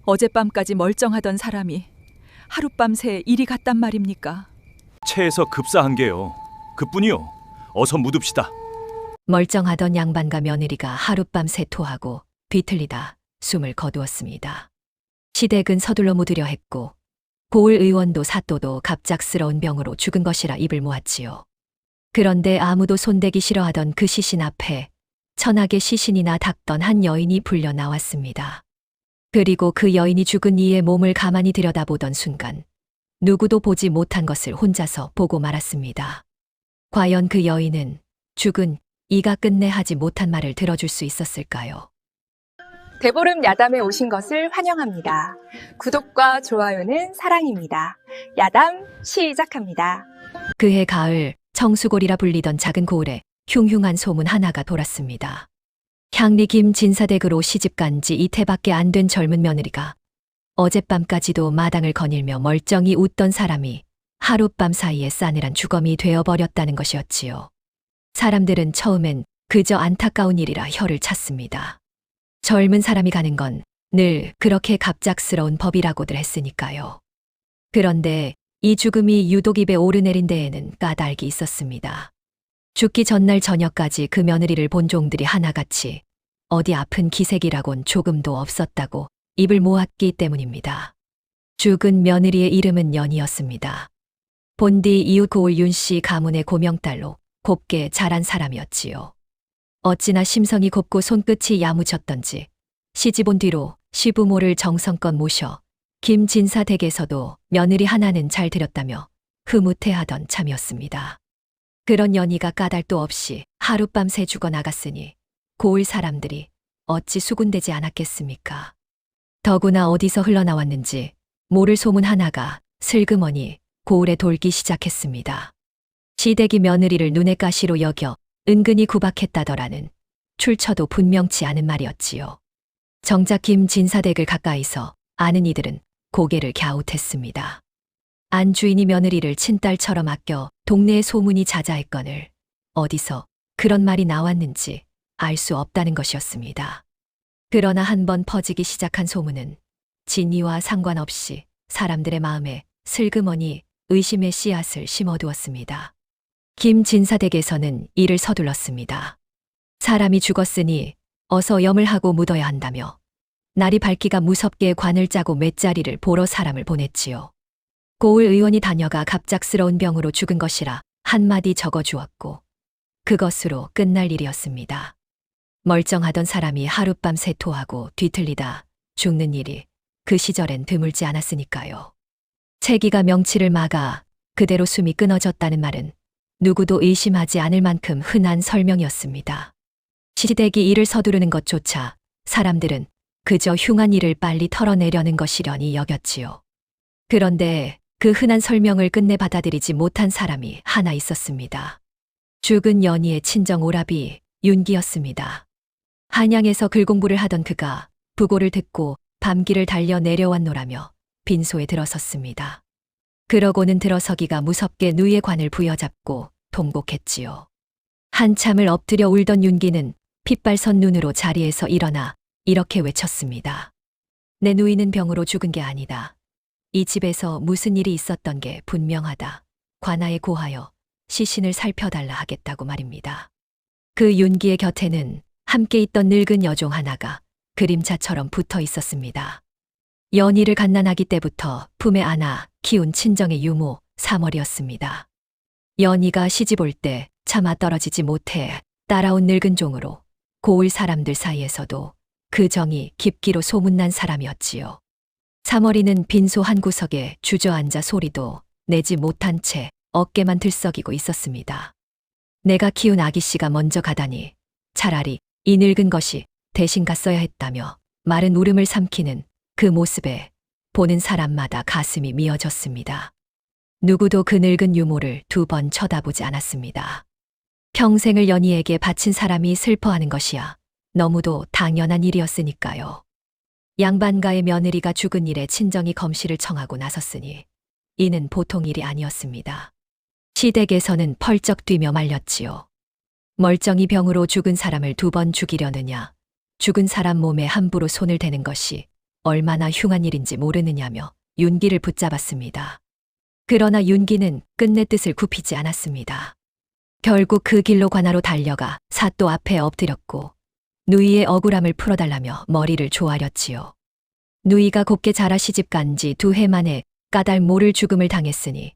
어젯밤까지 멀쩡하던 사람이 하룻밤새 이리 갔단 말입니까? 체에서 급사한 게요. 그뿐이요. 어서 묻읍시다. 멀쩡하던 양반과 며느리가 하룻밤새 토하고 뒤틀리다 숨을 거두었습니다. 시댁은 서둘러 묻으려 했고 고을 의원도 사또도 갑작스러운 병으로 죽은 것이라 입을 모았지요. 그런데 아무도 손대기 싫어하던 그 시신 앞에 천하게 시신이나 닦던 한 여인이 불려 나왔습니다. 그리고 그 여인이 죽은 이의 몸을 가만히 들여다보던 순간 누구도 보지 못한 것을 혼자서 보고 말았습니다. 과연 그 여인은 죽은 이가 끝내 하지 못한 말을 들어줄 수 있었을까요? 대보름 야담에 오신 것을 환영합니다. 구독과 좋아요는 사랑입니다. 야담 시작합니다. 그해 가을 청수골이라 불리던 작은 고을에 흉흉한 소문 하나가 돌았습니다. 향리 김 진사댁으로 시집간 지 이태밖에 안 된 젊은 며느리가 어젯밤까지도 마당을 거닐며 멀쩡히 웃던 사람이 하룻밤 사이에 싸늘한 주검이 되어버렸다는 것이었지요. 사람들은 처음엔 그저 안타까운 일이라 혀를 찼습니다. 젊은 사람이 가는 건 늘 그렇게 갑작스러운 법이라고들 했으니까요. 그런데 이 죽음이 유독 입에 오르내린 데에는 까닭이 있었습니다. 죽기 전날 저녁까지 그 며느리를 본 종들이 하나같이 어디 아픈 기색이라곤 조금도 없었다고 입을 모았기 때문입니다. 죽은 며느리의 이름은 연이었습니다. 본디 이웃 고을 윤씨 가문의 고명딸로 곱게 자란 사람이었지요. 어찌나 심성이 곱고 손끝이 야무졌던지 시집 온 뒤로 시부모를 정성껏 모셔 김진사 댁에서도 며느리 하나는 잘 들였다며 흐뭇해하던 참이었습니다. 그런 연희가 까닭도 없이 하룻밤새 죽어나갔으니 고을 사람들이 어찌 수군되지 않았겠습니까? 더구나 어디서 흘러나왔는지 모를 소문 하나가 슬그머니 고을에 돌기 시작했습니다. 시댁이 며느리를 눈의 가시로 여겨 은근히 구박했다더라는 출처도 분명치 않은 말이었지요. 정작 김진사댁을 가까이서 아는 이들은 고개를 갸웃했습니다. 안 주인이 며느리를 친딸처럼 아껴 동네에 소문이 자자했거늘 어디서 그런 말이 나왔는지 알 수 없다는 것이었습니다. 그러나 한번 퍼지기 시작한 소문은 진위와 상관없이 사람들의 마음에 슬그머니 의심의 씨앗을 심어두었습니다. 김진사댁에서는 이를 서둘렀습니다. 사람이 죽었으니 어서 염을 하고 묻어야 한다며 날이 밝기가 무섭게 관을 짜고 맷자리를 보러 사람을 보냈지요. 고을 의원이 다녀가 갑작스러운 병으로 죽은 것이라 한마디 적어주었고 그것으로 끝날 일이었습니다. 멀쩡하던 사람이 하룻밤새 토하고 뒤틀리다 죽는 일이 그 시절엔 드물지 않았으니까요. 체기가 명치를 막아 그대로 숨이 끊어졌다는 말은 누구도 의심하지 않을 만큼 흔한 설명이었습니다. 시댁이 이를 서두르는 것조차 사람들은 그저 흉한 일을 빨리 털어내려는 것이려니 여겼지요. 그런데 그 흔한 설명을 끝내 받아들이지 못한 사람이 하나 있었습니다. 죽은 연희의 친정 오라비 윤기였습니다. 한양에서 글공부를 하던 그가 부고를 듣고 밤길을 달려 내려왔노라며 빈소에 들어섰습니다. 그러고는 들어서기가 무섭게 누이의 관을 부여잡고 통곡했지요. 한참을 엎드려 울던 윤기는 핏발선 눈으로 자리에서 일어나 이렇게 외쳤습니다. 내 누이는 병으로 죽은 게 아니다. 이 집에서 무슨 일이 있었던 게 분명하다. 관아에 고하여 시신을 살펴달라 하겠다고 말입니다. 그 윤기의 곁에는 함께 있던 늙은 여종 하나가 그림자처럼 붙어 있었습니다. 연희를 갓난아기 때부터 품에 안아 키운 친정의 유모 사머리였습니다. 연희가 시집 올 때 차마 떨어지지 못해 따라온 늙은 종으로 고을 사람들 사이에서도 그 정이 깊기로 소문난 사람이었지요. 사머리는 빈소 한 구석에 주저앉아 소리도 내지 못한 채 어깨만 들썩이고 있었습니다. 내가 키운 아기씨가 먼저 가다니 차라리 이 늙은 것이 대신 갔어야 했다며 마른 울음을 삼키는 그 모습에 보는 사람마다 가슴이 미어졌습니다. 누구도 그 늙은 유모를 2번 쳐다보지 않았습니다. 평생을 연희에게 바친 사람이 슬퍼하는 것이야 너무도 당연한 일이었으니까요. 양반가의 며느리가 죽은 일에 친정이 검시를 청하고 나섰으니 이는 보통 일이 아니었습니다. 시댁에서는 펄쩍 뛰며 말렸지요. 멀쩡히 병으로 죽은 사람을 2번 죽이려느냐. 죽은 사람 몸에 함부로 손을 대는 것이 얼마나 흉한 일인지 모르느냐며 윤기를 붙잡았습니다. 그러나 윤기는 끝내 뜻을 굽히지 않았습니다. 결국 그 길로 관하로 달려가 사또 앞에 엎드렸고 누이의 억울함을 풀어달라며 머리를 조아렸지요. 누이가 곱게 자라 시집간 지 2해 만에 까닭 모를 죽음을 당했으니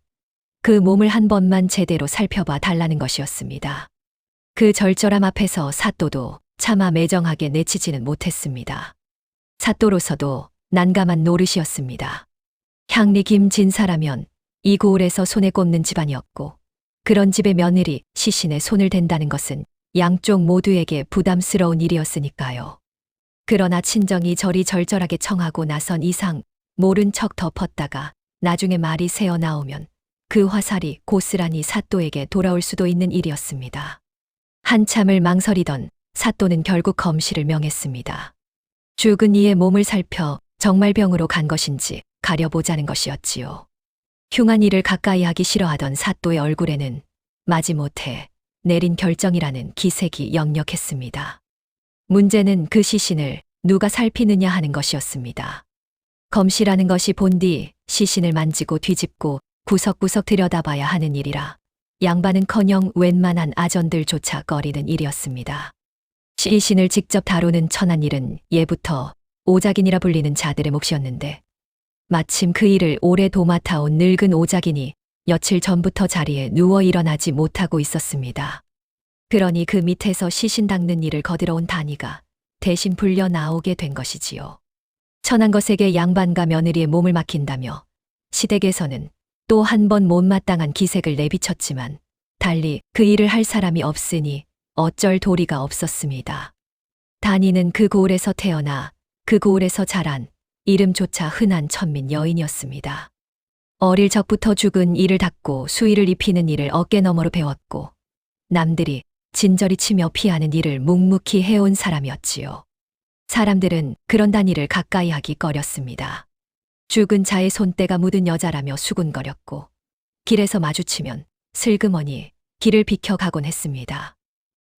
그 몸을 한 번만 제대로 살펴봐 달라는 것이었습니다. 그 절절함 앞에서 사또도 차마 매정하게 내치지는 못했습니다. 사또로서도 난감한 노릇이었습니다. 향리 김진사라면 이 고을에서 손에 꼽는 집안이었고 그런 집의 며느리 시신에 손을 댄다는 것은 양쪽 모두에게 부담스러운 일이었으니까요. 그러나 친정이 저리 절절하게 청하고 나선 이상 모른 척 덮었다가 나중에 말이 새어 나오면 그 화살이 고스란히 사또에게 돌아올 수도 있는 일이었습니다. 한참을 망설이던 사또는 결국 검시를 명했습니다. 죽은 이의 몸을 살펴 정말 병으로 간 것인지 가려보자는 것이었지요. 흉한 일을 가까이 하기 싫어하던 사또의 얼굴에는 마지못해 내린 결정이라는 기색이 역력했습니다. 문제는 그 시신을 누가 살피느냐 하는 것이었습니다. 검시라는 것이 본디 시신을 만지고 뒤집고 구석구석 들여다봐야 하는 일이라 양반은커녕 웬만한 아전들조차 꺼리는 일이었습니다. 시신을 직접 다루는 천한 일은 예부터 오작인이라 불리는 자들의 몫이었는데 마침 그 일을 오래 도맡아온 늙은 오작인이 며칠 전부터 자리에 누워 일어나지 못하고 있었습니다. 그러니 그 밑에서 시신 닦는 일을 거들어온 단이가 대신 불려 나오게 된 것이지요. 천한 것에게 양반과 며느리의 몸을 맡긴다며 시댁에서는 또 한 번 못마땅한 기색을 내비쳤지만 달리 그 일을 할 사람이 없으니 어쩔 도리가 없었습니다. 단이는 그 고을에서 태어나 그 고을에서 자란 이름조차 흔한 천민 여인이었습니다. 어릴 적부터 죽은 이를 닦고 수의를 입히는 일을 어깨너머로 배웠고 남들이 진저리 치며 피하는 일을 묵묵히 해온 사람이었지요. 사람들은 그런 단이를 가까이 하기 꺼렸습니다. 죽은 자의 손때가 묻은 여자라며 수군거렸고 길에서 마주치면 슬그머니 길을 비켜가곤 했습니다.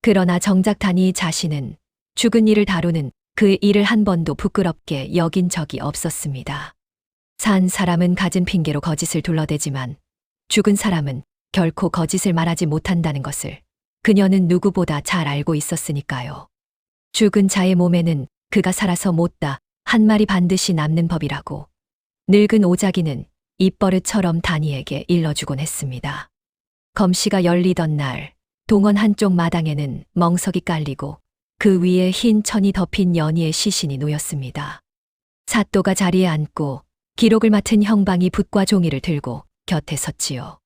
그러나 정작 단이 자신은 죽은 이를 다루는 그 일을 한 번도 부끄럽게 여긴 적이 없었습니다. 산 사람은 가진 핑계로 거짓을 둘러대지만 죽은 사람은 결코 거짓을 말하지 못한다는 것을 그녀는 누구보다 잘 알고 있었으니까요. 죽은 자의 몸에는 그가 살아서 못다 한 말이 반드시 남는 법이라고 늙은 오자기는 입버릇처럼 단이에게 일러주곤 했습니다. 검시가 열리던 날 동원 한쪽 마당에는 멍석이 깔리고 그 위에 흰 천이 덮인 연희의 시신이 놓였습니다. 사또가 자리에 앉고 기록을 맡은 형방이 붓과 종이를 들고 곁에 섰지요.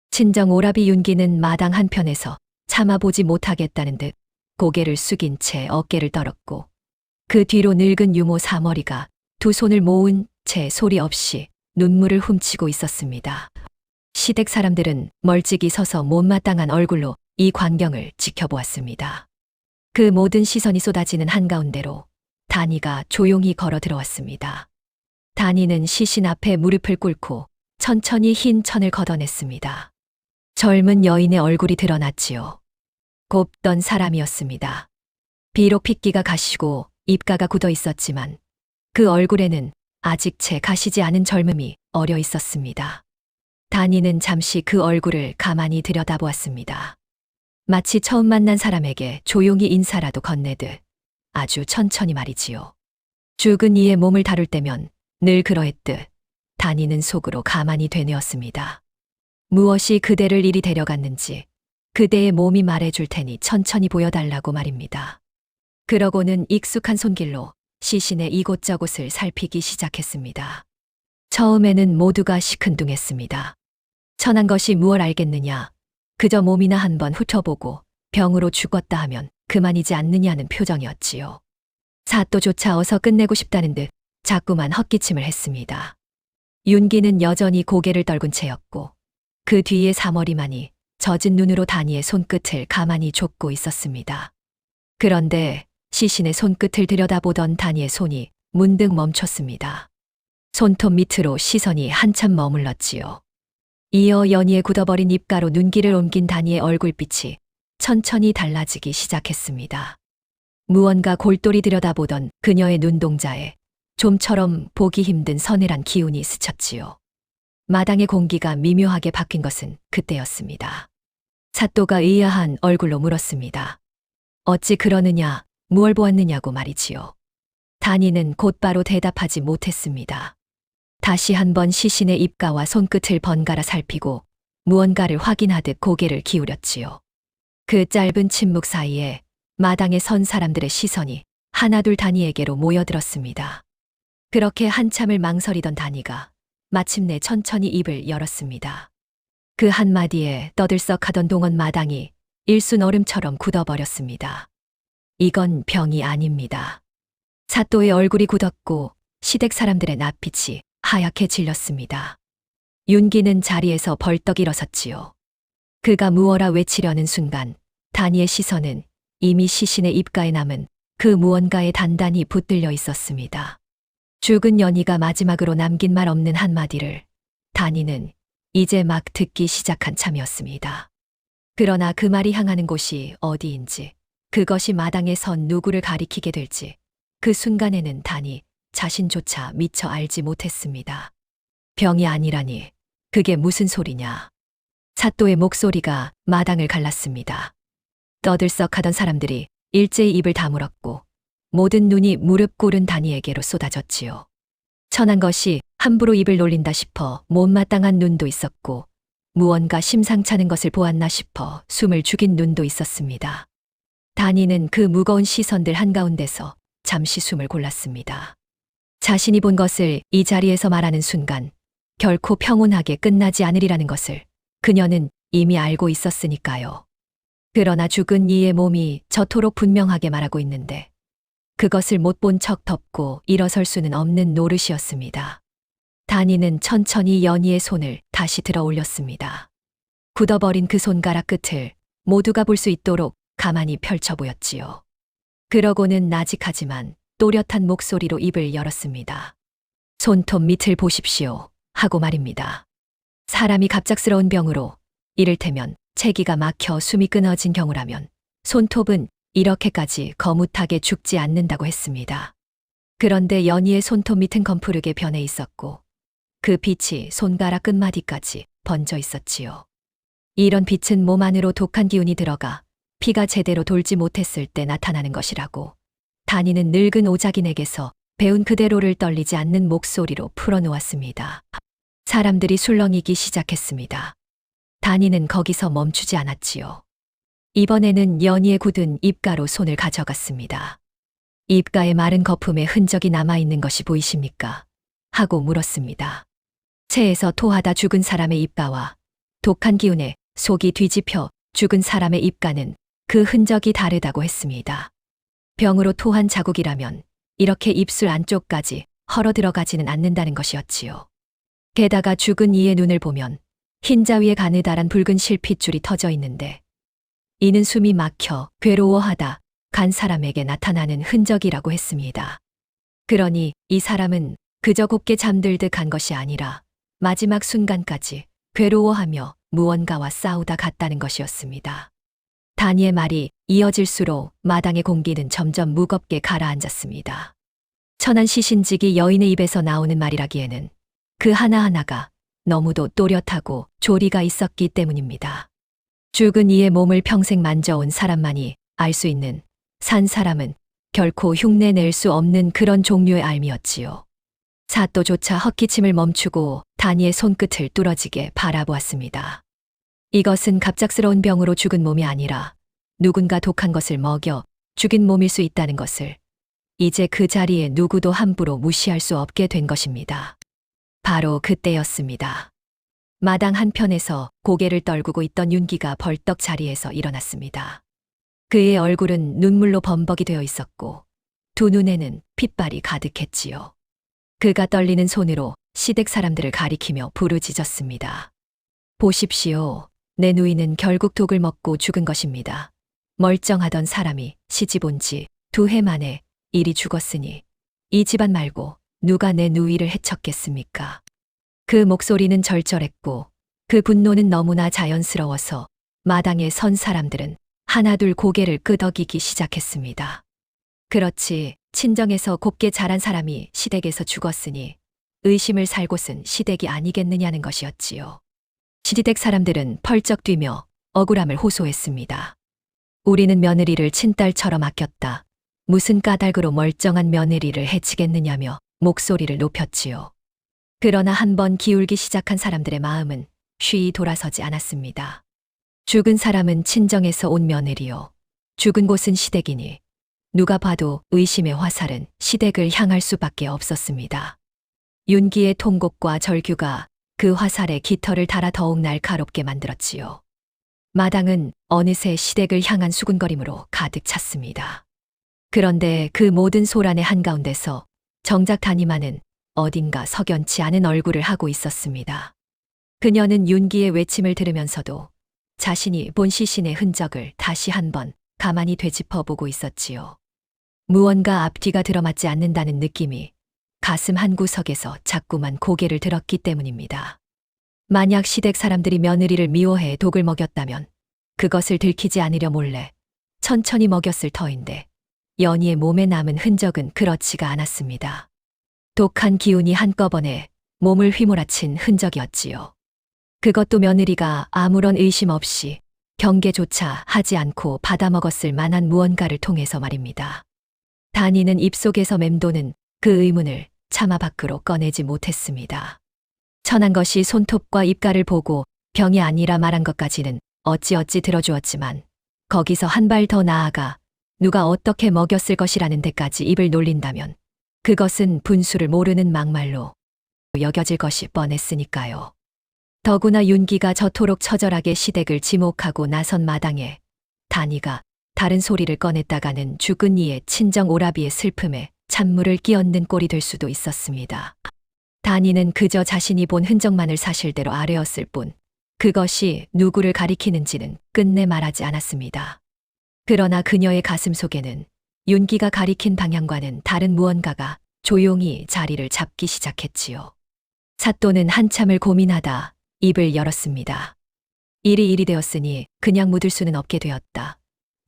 친정 오라비 윤기는 마당 한편에서 참아보지 못하겠다는 듯 고개를 숙인 채 어깨를 떨었고 그 뒤로 늙은 유모 사머리가 두 손을 모은 채 소리 없이 눈물을 훔치고 있었습니다. 시댁 사람들은 멀찍이 서서 못마땅한 얼굴로 이 광경을 지켜보았습니다. 그 모든 시선이 쏟아지는 한가운데로 단이가 조용히 걸어 들어왔습니다. 단이는 시신 앞에 무릎을 꿇고 천천히 흰 천을 걷어냈습니다. 젊은 여인의 얼굴이 드러났지요. 곱던 사람이었습니다. 비록 핏기가 가시고 입가가 굳어 있었지만 그 얼굴에는 아직 채 가시지 않은 젊음이 어려 있었습니다. 단이는 잠시 그 얼굴을 가만히 들여다보았습니다. 마치 처음 만난 사람에게 조용히 인사라도 건네듯 아주 천천히 말이지요. 죽은 이의 몸을 다룰 때면 늘 그러했듯 단이는 속으로 가만히 되뇌었습니다. 무엇이 그대를 이리 데려갔는지 그대의 몸이 말해줄 테니 천천히 보여달라고 말입니다. 그러고는 익숙한 손길로 시신의 이곳저곳을 살피기 시작했습니다. 처음에는 모두가 시큰둥했습니다. 천한 것이 무얼 알겠느냐. 그저 몸이나 한번 훑어보고 병으로 죽었다 하면 그만이지 않느냐는 표정이었지요. 사또조차 어서 끝내고 싶다는 듯 자꾸만 헛기침을 했습니다. 윤기는 여전히 고개를 떨군 채였고 그 뒤에 사머리만이 젖은 눈으로 단이의 손끝을 가만히 좁고 있었습니다. 그런데 시신의 손끝을 들여다보던 단이의 손이 문득 멈췄습니다. 손톱 밑으로 시선이 한참 머물렀지요. 이어 연희의 굳어버린 입가로 눈길을 옮긴 단이의 얼굴빛이 천천히 달라지기 시작했습니다. 무언가 골똘히 들여다보던 그녀의 눈동자에 좀처럼 보기 힘든 서늘한 기운이 스쳤지요. 마당의 공기가 미묘하게 바뀐 것은 그때였습니다. 사또가 의아한 얼굴로 물었습니다. 어찌 그러느냐, 무얼 보았느냐고 말이지요. 단이는 곧바로 대답하지 못했습니다. 다시 한번 시신의 입가와 손끝을 번갈아 살피고 무언가를 확인하듯 고개를 기울였지요. 그 짧은 침묵 사이에 마당에 선 사람들의 시선이 하나둘 단이에게로 모여들었습니다. 그렇게 한참을 망설이던 단이가 마침내 천천히 입을 열었습니다. 그 한마디에 떠들썩하던 동원 마당이 일순 얼음처럼 굳어버렸습니다. 이건 병이 아닙니다. 사또의 얼굴이 굳었고 시댁 사람들의 낯빛이 하얗게 질렸습니다. 윤기는 자리에서 벌떡 일어섰지요. 그가 무어라 외치려는 순간 단이의 시선은 이미 시신의 입가에 남은 그 무언가에 단단히 붙들려 있었습니다. 죽은 연희가 마지막으로 남긴 말 없는 한마디를 단이는 이제 막 듣기 시작한 참이었습니다. 그러나 그 말이 향하는 곳이 어디인지, 그것이 마당에 선 누구를 가리키게 될지 그 순간에는 단이 자신조차 미처 알지 못했습니다. 병이 아니라니 그게 무슨 소리냐. 사또의 목소리가 마당을 갈랐습니다. 떠들썩하던 사람들이 일제히 입을 다물었고 모든 눈이 무릎 꿇은 단이에게로 쏟아졌지요. 천한 것이 함부로 입을 놀린다 싶어 못마땅한 눈도 있었고 무언가 심상찮은 것을 보았나 싶어 숨을 죽인 눈도 있었습니다. 단이는 그 무거운 시선들 한가운데서 잠시 숨을 골랐습니다. 자신이 본 것을 이 자리에서 말하는 순간 결코 평온하게 끝나지 않으리라는 것을 그녀는 이미 알고 있었으니까요. 그러나 죽은 이의 몸이 저토록 분명하게 말하고 있는데 그것을 못 본 척 덮고 일어설 수는 없는 노릇이었습니다. 단이는 천천히 연희의 손을 다시 들어 올렸습니다. 굳어버린 그 손가락 끝을 모두가 볼 수 있도록 가만히 펼쳐 보였지요. 그러고는 나직하지만 또렷한 목소리로 입을 열었습니다. 손톱 밑을 보십시오 하고 말입니다. 사람이 갑작스러운 병으로, 이를테면 체기가 막혀 숨이 끊어진 경우라면 손톱은 이렇게까지 거뭇하게 죽지 않는다고 했습니다. 그런데 연희의 손톱 밑은 검푸르게 변해 있었고 그 빛이 손가락 끝마디까지 번져 있었지요. 이런 빛은 몸 안으로 독한 기운이 들어가 피가 제대로 돌지 못했을 때 나타나는 것이라고 단이는 늙은 오작인에게서 배운 그대로를 떨리지 않는 목소리로 풀어놓았습니다. 사람들이 술렁이기 시작했습니다. 단이는 거기서 멈추지 않았지요. 이번에는 연희의 굳은 입가로 손을 가져갔습니다. 입가에 마른 거품의 흔적이 남아있는 것이 보이십니까? 하고 물었습니다. 체에서 토하다 죽은 사람의 입가와 독한 기운에 속이 뒤집혀 죽은 사람의 입가는 그 흔적이 다르다고 했습니다. 병으로 토한 자국이라면 이렇게 입술 안쪽까지 헐어 들어가지는 않는다는 것이었지요. 게다가 죽은 이의 눈을 보면 흰자 위에 가느다란 붉은 실핏줄이 터져 있는데 이는 숨이 막혀 괴로워하다 간 사람에게 나타나는 흔적이라고 했습니다. 그러니 이 사람은 그저 곱게 잠들듯 간 것이 아니라 마지막 순간까지 괴로워하며 무언가와 싸우다 갔다는 것이었습니다. 단이의 말이 이어질수록 마당의 공기는 점점 무겁게 가라앉았습니다. 천한 시신직이 여인의 입에서 나오는 말이라기에는 그 하나하나가 너무도 또렷하고 조리가 있었기 때문입니다. 죽은 이의 몸을 평생 만져온 사람만이 알 수 있는 산 사람은 결코 흉내낼 수 없는 그런 종류의 알미였지요. 사또조차 헛기침을 멈추고 단이의 손끝을 뚫어지게 바라보았습니다. 이것은 갑작스러운 병으로 죽은 몸이 아니라 누군가 독한 것을 먹여 죽인 몸일 수 있다는 것을 이제 그 자리에 누구도 함부로 무시할 수 없게 된 것입니다. 바로 그때였습니다. 마당 한편에서 고개를 떨구고 있던 윤기가 벌떡 자리에서 일어났습니다. 그의 얼굴은 눈물로 범벅이 되어 있었고 두 눈에는 핏발이 가득했지요. 그가 떨리는 손으로 시댁 사람들을 가리키며 부르짖었습니다. 보십시오. 내 누이는 결국 독을 먹고 죽은 것입니다. 멀쩡하던 사람이 시집 온 지 2해 만에 이리 죽었으니 이 집안 말고 누가 내 누이를 해쳤겠습니까? 그 목소리는 절절했고 그 분노는 너무나 자연스러워서 마당에 선 사람들은 하나둘 고개를 끄덕이기 시작했습니다. 그렇지, 친정에서 곱게 자란 사람이 시댁에서 죽었으니 의심을 살 곳은 시댁이 아니겠느냐는 것이었지요. 시댁 사람들은 펄쩍 뛰며 억울함을 호소했습니다. 우리는 며느리를 친딸처럼 아꼈다. 무슨 까닭으로 멀쩡한 며느리를 해치겠느냐며 목소리를 높였지요. 그러나 한번 기울기 시작한 사람들의 마음은 쉬이 돌아서지 않았습니다. 죽은 사람은 친정에서 온 며느리요. 죽은 곳은 시댁이니 누가 봐도 의심의 화살은 시댁을 향할 수밖에 없었습니다. 윤기의 통곡과 절규가 그 화살에 깃털을 달아 더욱 날카롭게 만들었지요. 마당은 어느새 시댁을 향한 수군거림으로 가득 찼습니다. 그런데 그 모든 소란의 한가운데서 정작 단이마는 어딘가 석연치 않은 얼굴을 하고 있었습니다. 그녀는 윤기의 외침을 들으면서도 자신이 본 시신의 흔적을 다시 한번 가만히 되짚어보고 있었지요. 무언가 앞뒤가 들어맞지 않는다는 느낌이 가슴 한구석에서 자꾸만 고개를 들었기 때문입니다. 만약 시댁 사람들이 며느리를 미워해 독을 먹였다면 그것을 들키지 않으려 몰래 천천히 먹였을 터인데 연희의 몸에 남은 흔적은 그렇지가 않았습니다. 독한 기운이 한꺼번에 몸을 휘몰아친 흔적이었지요. 그것도 며느리가 아무런 의심 없이 경계조차 하지 않고 받아먹었을 만한 무언가를 통해서 말입니다. 단이는 입속에서 맴도는 그 의문을 차마 밖으로 꺼내지 못했습니다. 천한 것이 손톱과 입가를 보고 병이 아니라 말한 것까지는 어찌어찌 들어주었지만 거기서 한 발 더 나아가 누가 어떻게 먹였을 것이라는 데까지 입을 놀린다면 그것은 분수를 모르는 막말로 여겨질 것이 뻔했으니까요. 더구나 윤기가 저토록 처절하게 시댁을 지목하고 나선 마당에 단이가 다른 소리를 꺼냈다가는 죽은 이의 친정 오라비의 슬픔에 찬물을 끼얹는 꼴이 될 수도 있었습니다. 단이는 그저 자신이 본 흔적만을 사실대로 아뢰었을 뿐 그것이 누구를 가리키는지는 끝내 말하지 않았습니다. 그러나 그녀의 가슴 속에는 윤기가 가리킨 방향과는 다른 무언가가 조용히 자리를 잡기 시작했지요. 사또는 한참을 고민하다 입을 열었습니다. 일이 되었으니 그냥 묻을 수는 없게 되었다.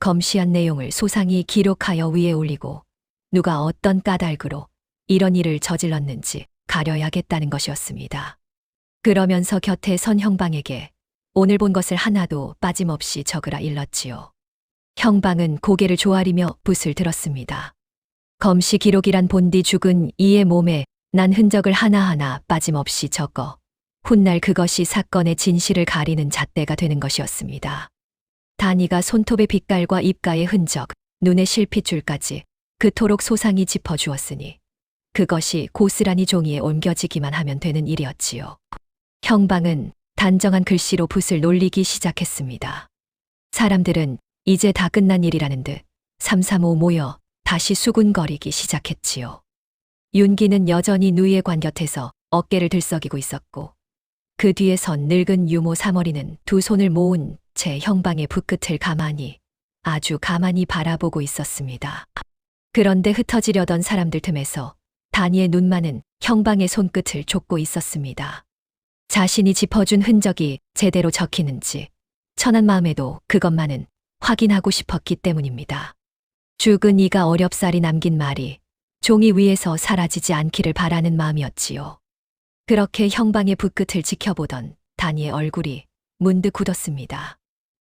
검시한 내용을 소상히 기록하여 위에 올리고 누가 어떤 까닭으로 이런 일을 저질렀는지 가려야겠다는 것이었습니다. 그러면서 곁에 선 형방에게 오늘 본 것을 하나도 빠짐없이 적으라 일렀지요. 형방은 고개를 조아리며 붓을 들었습니다. 검시 기록이란 본디 죽은 이의 몸에 난 흔적을 하나하나 빠짐없이 적어 훗날 그것이 사건의 진실을 가리는 잣대가 되는 것이었습니다. 단이가 손톱의 빛깔과 입가의 흔적, 눈의 실핏줄까지 그토록 소상히 짚어주었으니 그것이 고스란히 종이에 옮겨지기만 하면 되는 일이었지요. 형방은 단정한 글씨로 붓을 놀리기 시작했습니다. 사람들은 이제 다 끝난 일이라는 듯 삼삼오오 모여 다시 수군거리기 시작했지요. 윤기는 여전히 누이의 관 곁에서 어깨를 들썩이고 있었고 그 뒤에 선 늙은 유모 사머리는 두 손을 모은 채 형방의 붓끝을 아주 가만히 바라보고 있었습니다. 그런데 흩어지려던 사람들 틈에서 단이의 눈만은 형방의 손끝을 쫓고 있었습니다. 자신이 짚어준 흔적이 제대로 적히는지 천한 마음에도 그것만은 확인하고 싶었기 때문입니다. 죽은 이가 어렵사리 남긴 말이 종이 위에서 사라지지 않기를 바라는 마음이었지요. 그렇게 형방의 붓끝을 지켜보던 단이의 얼굴이 문득 굳었습니다.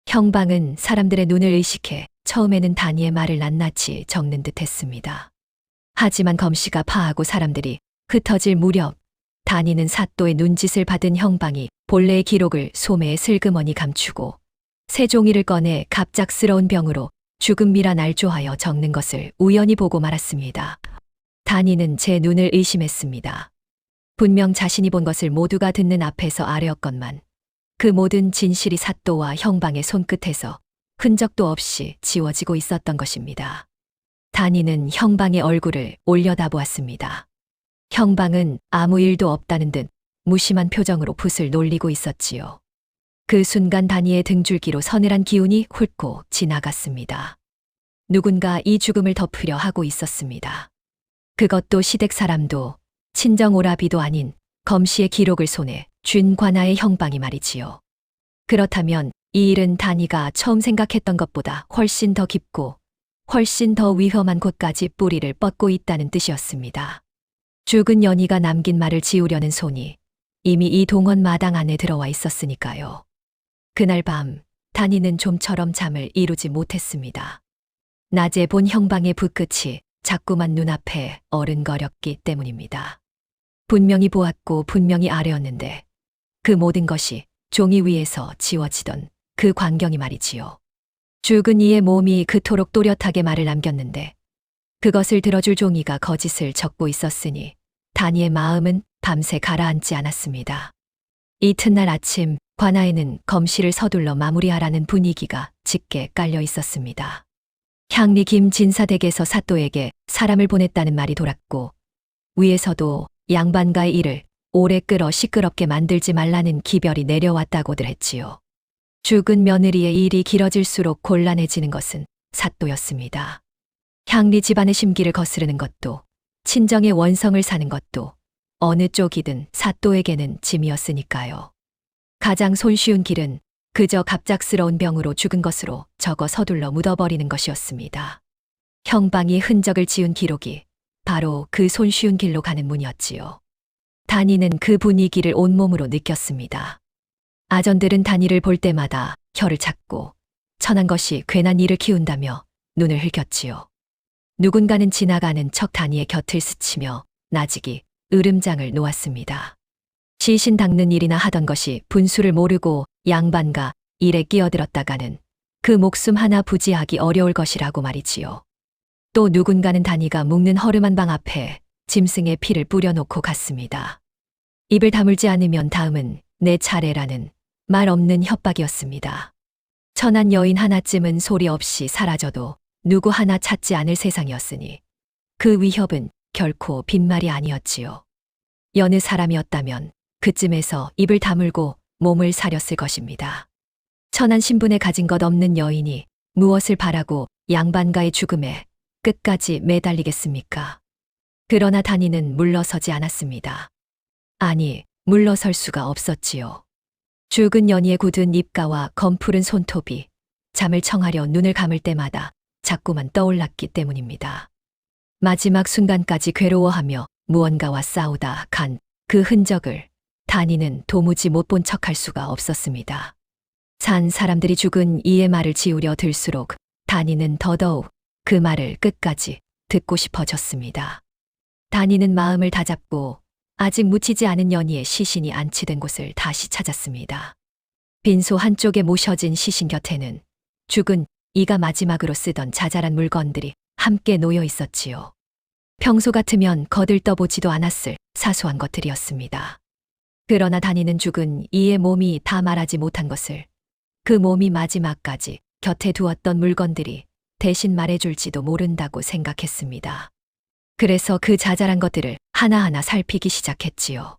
형방은 사람들의 눈을 의식해 처음에는 단이의 말을 낱낱이 적는 듯 했습니다. 하지만 검시가 파하고 사람들이 흩어질 무렵 단이는 사또의 눈짓을 받은 형방이 본래의 기록을 소매에 슬그머니 감추고 새 종이를 꺼내 갑작스러운 병으로 죽음이라 날조하여 적는 것을 우연히 보고 말았습니다. 단이는 제 눈을 의심했습니다. 분명 자신이 본 것을 모두가 듣는 앞에서 아뢰었건만 그 모든 진실이 사또와 형방의 손끝에서 흔적도 없이 지워지고 있었던 것입니다. 단이는 형방의 얼굴을 올려다보았습니다. 형방은 아무 일도 없다는 듯 무심한 표정으로 붓을 놀리고 있었지요. 그 순간 단이의 등줄기로 서늘한 기운이 훑고 지나갔습니다. 누군가 이 죽음을 덮으려 하고 있었습니다. 그것도 시댁 사람도 친정 오라비도 아닌 검시의 기록을 손에 쥔 관아의 형방이 말이지요. 그렇다면 이 일은 단이가 처음 생각했던 것보다 훨씬 더 깊고 훨씬 더 위험한 곳까지 뿌리를 뻗고 있다는 뜻이었습니다. 죽은 연희가 남긴 말을 지우려는 손이 이미 이 동원 마당 안에 들어와 있었으니까요. 그날 밤 단이는 좀처럼 잠을 이루지 못했습니다. 낮에 본 형방의 불끝이 자꾸만 눈앞에 어른거렸기 때문입니다. 분명히 보았고 분명히 아뢰었는데 그 모든 것이 종이 위에서 지워지던 그 광경이 말이지요. 죽은 이의 몸이 그토록 또렷하게 말을 남겼는데 그것을 들어줄 종이가 거짓을 적고 있었으니 단이의 마음은 밤새 가라앉지 않았습니다. 이튿날 아침 관아에는 검시를 서둘러 마무리하라는 분위기가 짙게 깔려 있었습니다. 향리 김 진사댁에서 사또에게 사람을 보냈다는 말이 돌았고 위에서도 양반가의 일을 오래 끌어 시끄럽게 만들지 말라는 기별이 내려왔다고들 했지요. 죽은 며느리의 일이 길어질수록 곤란해지는 것은 사또였습니다. 향리 집안의 심기를 거스르는 것도 친정의 원성을 사는 것도 어느 쪽이든 사또에게는 짐이었으니까요. 가장 손쉬운 길은 그저 갑작스러운 병으로 죽은 것으로 적어 서둘러 묻어버리는 것이었습니다. 형방이 흔적을 지운 기록이 바로 그 손쉬운 길로 가는 문이었지요. 단이는 그 분위기를 온몸으로 느꼈습니다. 아전들은 단이를 볼 때마다 혀를 찾고 천한 것이 괜한 일을 키운다며 눈을 흘겼지요. 누군가는 지나가는 척 단이의 곁을 스치며 나직이 으름장을 놓았습니다. 시신 닦는 일이나 하던 것이 분수를 모르고 양반가 일에 끼어들었다가는 그 목숨 하나 부지하기 어려울 것이라고 말이지요. 또 누군가는 단이가 묵는 허름한 방 앞에 짐승의 피를 뿌려놓고 갔습니다. 입을 다물지 않으면 다음은 내 차례라는 말 없는 협박이었습니다. 천한 여인 하나쯤은 소리 없이 사라져도 누구 하나 찾지 않을 세상이었으니 그 위협은 결코 빈말이 아니었지요. 여느 사람이었다면 그쯤에서 입을 다물고 몸을 사렸을 것입니다. 천한 신분에 가진 것 없는 여인이 무엇을 바라고 양반가의 죽음에 끝까지 매달리겠습니까? 그러나 단이는 물러서지 않았습니다. 아니, 물러설 수가 없었지요. 죽은 연희의 굳은 입가와 검푸른 손톱이 잠을 청하려 눈을 감을 때마다 자꾸만 떠올랐기 때문입니다. 마지막 순간까지 괴로워하며 무언가와 싸우다 간 그 흔적을 단이는 도무지 못 본 척할 수가 없었습니다. 산 사람들이 죽은 이의 말을 지우려 들수록 단이는 더더욱 그 말을 끝까지 듣고 싶어졌습니다. 단이는 마음을 다잡고 아직 묻히지 않은 연희의 시신이 안치된 곳을 다시 찾았습니다. 빈소 한쪽에 모셔진 시신 곁에는 죽은 이가 마지막으로 쓰던 자잘한 물건들이 함께 놓여 있었지요. 평소 같으면 거들떠보지도 않았을 사소한 것들이었습니다. 그러나 단이는 죽은 이의 몸이 다 말하지 못한 것을, 그 몸이 마지막까지 곁에 두었던 물건들이 대신 말해줄지도 모른다고 생각했습니다. 그래서 그 자잘한 것들을 하나하나 살피기 시작했지요.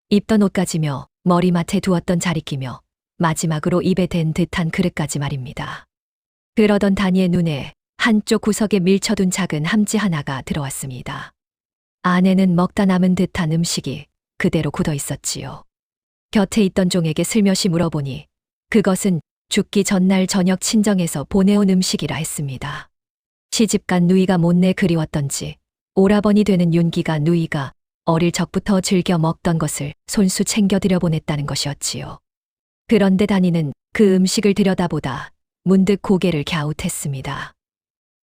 입던 옷가지며 머리맡에 두었던 자리끼며 마지막으로 입에 댄 듯한 그릇까지 말입니다. 그러던 단이의 눈에 한쪽 구석에 밀쳐둔 작은 함지 하나가 들어왔습니다. 안에는 먹다 남은 듯한 음식이 그대로 굳어 있었지요. 곁에 있던 종에게 슬며시 물어보니 그것은 죽기 전날 저녁 친정에서 보내온 음식이라 했습니다. 시집간 누이가 못내 그리웠던지 오라버니 되는 윤기가 누이가 어릴 적부터 즐겨 먹던 것을 손수 챙겨드려 보냈다는 것이었지요. 그런데 단이는 그 음식을 들여다보다 문득 고개를 갸웃했습니다.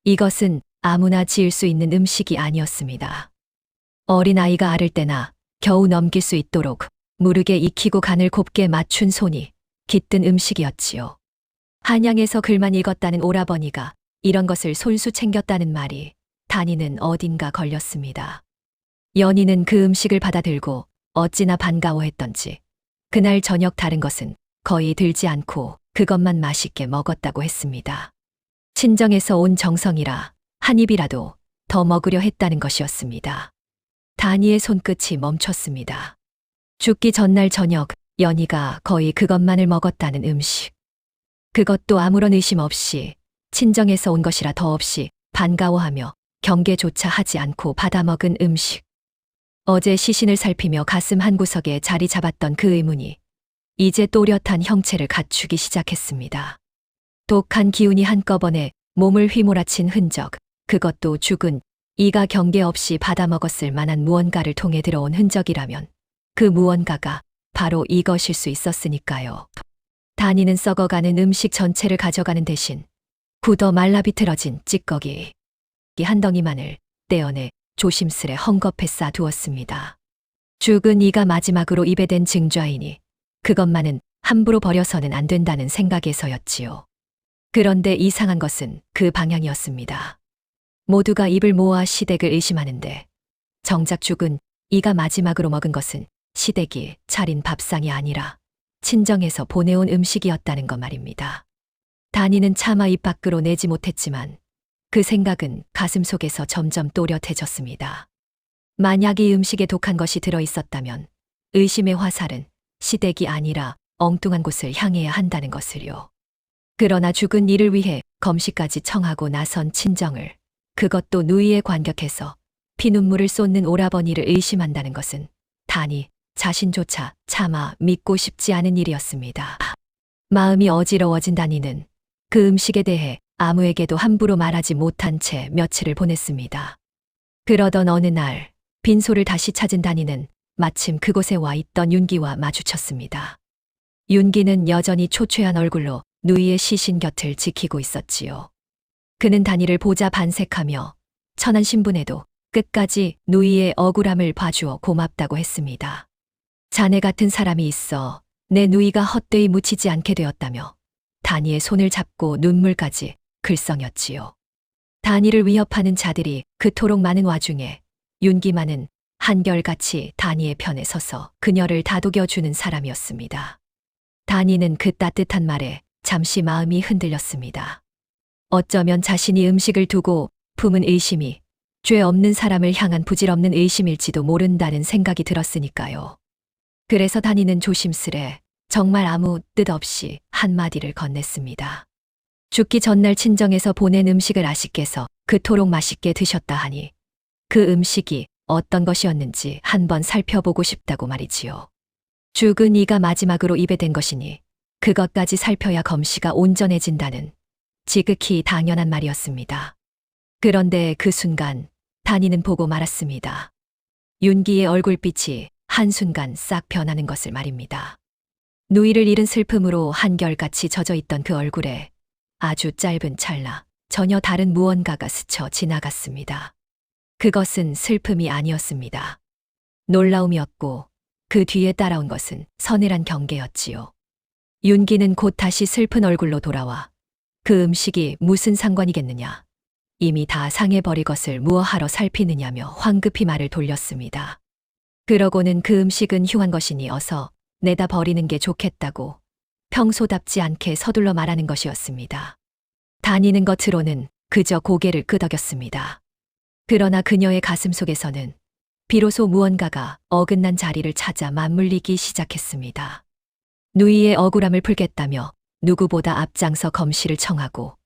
이것은 아무나 지을 수 있는 음식이 아니었습니다. 어린아이가 앓을 때나 겨우 넘길 수 있도록 무르게 익히고 간을 곱게 맞춘 손이 깃든 음식이었지요. 한양에서 글만 읽었다는 오라버니가 이런 것을 손수 챙겼다는 말이 단이는 어딘가 걸렸습니다. 연희는 그 음식을 받아들고 어찌나 반가워했던지 그날 저녁 다른 것은 거의 들지 않고 그것만 맛있게 먹었다고 했습니다. 친정에서 온 정성이라 한 입이라도 더 먹으려 했다는 것이었습니다. 단이의 손끝이 멈췄습니다. 죽기 전날 저녁 연희가 거의 그것만을 먹었다는 음식. 그것도 아무런 의심 없이 친정에서 온 것이라 더없이 반가워하며 경계조차 하지 않고 받아먹은 음식. 어제 시신을 살피며 가슴 한구석에 자리 잡았던 그 의문이 이제 또렷한 형체를 갖추기 시작했습니다. 독한 기운이 한꺼번에 몸을 휘몰아친 흔적, 그것도 죽은 이가 경계 없이 받아먹었을 만한 무언가를 통해 들어온 흔적이라면 그 무언가가 바로 이것일 수 있었으니까요. 다니는 썩어가는 음식 전체를 가져가는 대신 굳어 말라 비틀어진 찌꺼기 한 덩이만을 떼어내 조심스레 헝겊에 싸두었습니다. 죽은 이가 마지막으로 입에 댄 증좌이니 그것만은 함부로 버려서는 안 된다는 생각에서였지요. 그런데 이상한 것은 그 방향이었습니다. 모두가 입을 모아 시댁을 의심하는데 정작 죽은 이가 마지막으로 먹은 것은 시댁이 차린 밥상이 아니라 친정에서 보내온 음식이었다는 것 말입니다. 다니는 차마 입 밖으로 내지 못했지만 그 생각은 가슴속에서 점점 또렷해졌습니다. 만약 이 음식에 독한 것이 들어있었다면 의심의 화살은 시댁이 아니라 엉뚱한 곳을 향해야 한다는 것을요. 그러나 죽은 이를 위해 검시까지 청하고 나선 친정을, 그것도 누이에 관격해서 피눈물을 쏟는 오라버니를 의심한다는 것은 단이 자신조차 차마 믿고 싶지 않은 일이었습니다. 마음이 어지러워진 다니는 그 음식에 대해 아무에게도 함부로 말하지 못한 채 며칠을 보냈습니다. 그러던 어느 날 빈소를 다시 찾은 다니는 마침 그곳에 와 있던 윤기와 마주쳤습니다. 윤기는 여전히 초췌한 얼굴로 누이의 시신 곁을 지키고 있었지요. 그는 다니를 보자 반색하며 천한 신분에도 끝까지 누이의 억울함을 봐주어 고맙다고 했습니다. 자네 같은 사람이 있어 내 누이가 헛되이 묻히지 않게 되었다며 다니의 손을 잡고 눈물까지 글썽였지요. 다니를 위협하는 자들이 그토록 많은 와중에 윤기만은 한결같이 다니의 편에 서서 그녀를 다독여주는 사람이었습니다. 다니는 그 따뜻한 말에 잠시 마음이 흔들렸습니다. 어쩌면 자신이 음식을 두고 품은 의심이 죄 없는 사람을 향한 부질없는 의심일지도 모른다는 생각이 들었으니까요. 그래서 다니는 조심스레 정말 아무 뜻 없이 한마디를 건넸습니다. 죽기 전날 친정에서 보낸 음식을 아씨께서 그토록 맛있게 드셨다 하니 그 음식이 어떤 것이었는지 한번 살펴보고 싶다고 말이지요. 죽은 이가 마지막으로 입에 댄 것이니 그것까지 살펴야 검시가 온전해진다는 지극히 당연한 말이었습니다. 그런데 그 순간 다니는 보고 말았습니다. 윤기의 얼굴빛이 한순간 싹 변하는 것을 말입니다. 누이를 잃은 슬픔으로 한결같이 젖어있던 그 얼굴에 아주 짧은 찰나 전혀 다른 무언가가 스쳐 지나갔습니다. 그것은 슬픔이 아니었습니다. 놀라움이었고 그 뒤에 따라온 것은 서늘한 경계였지요. 윤기는 곧 다시 슬픈 얼굴로 돌아와 그 음식이 무슨 상관이겠느냐, 이미 다 상해버릴 것을 무엇하러 살피느냐며 황급히 말을 돌렸습니다. 그러고는 그 음식은 흉한 것이니 어서 내다 버리는 게 좋겠다고 평소답지 않게 서둘러 말하는 것이었습니다. 다니는 겉으로는 그저 고개를 끄덕였습니다. 그러나 그녀의 가슴 속에서는 비로소 무언가가 어긋난 자리를 찾아 맞물리기 시작했습니다. 누이의 억울함을 풀겠다며 누구보다 앞장서 검시를 청하고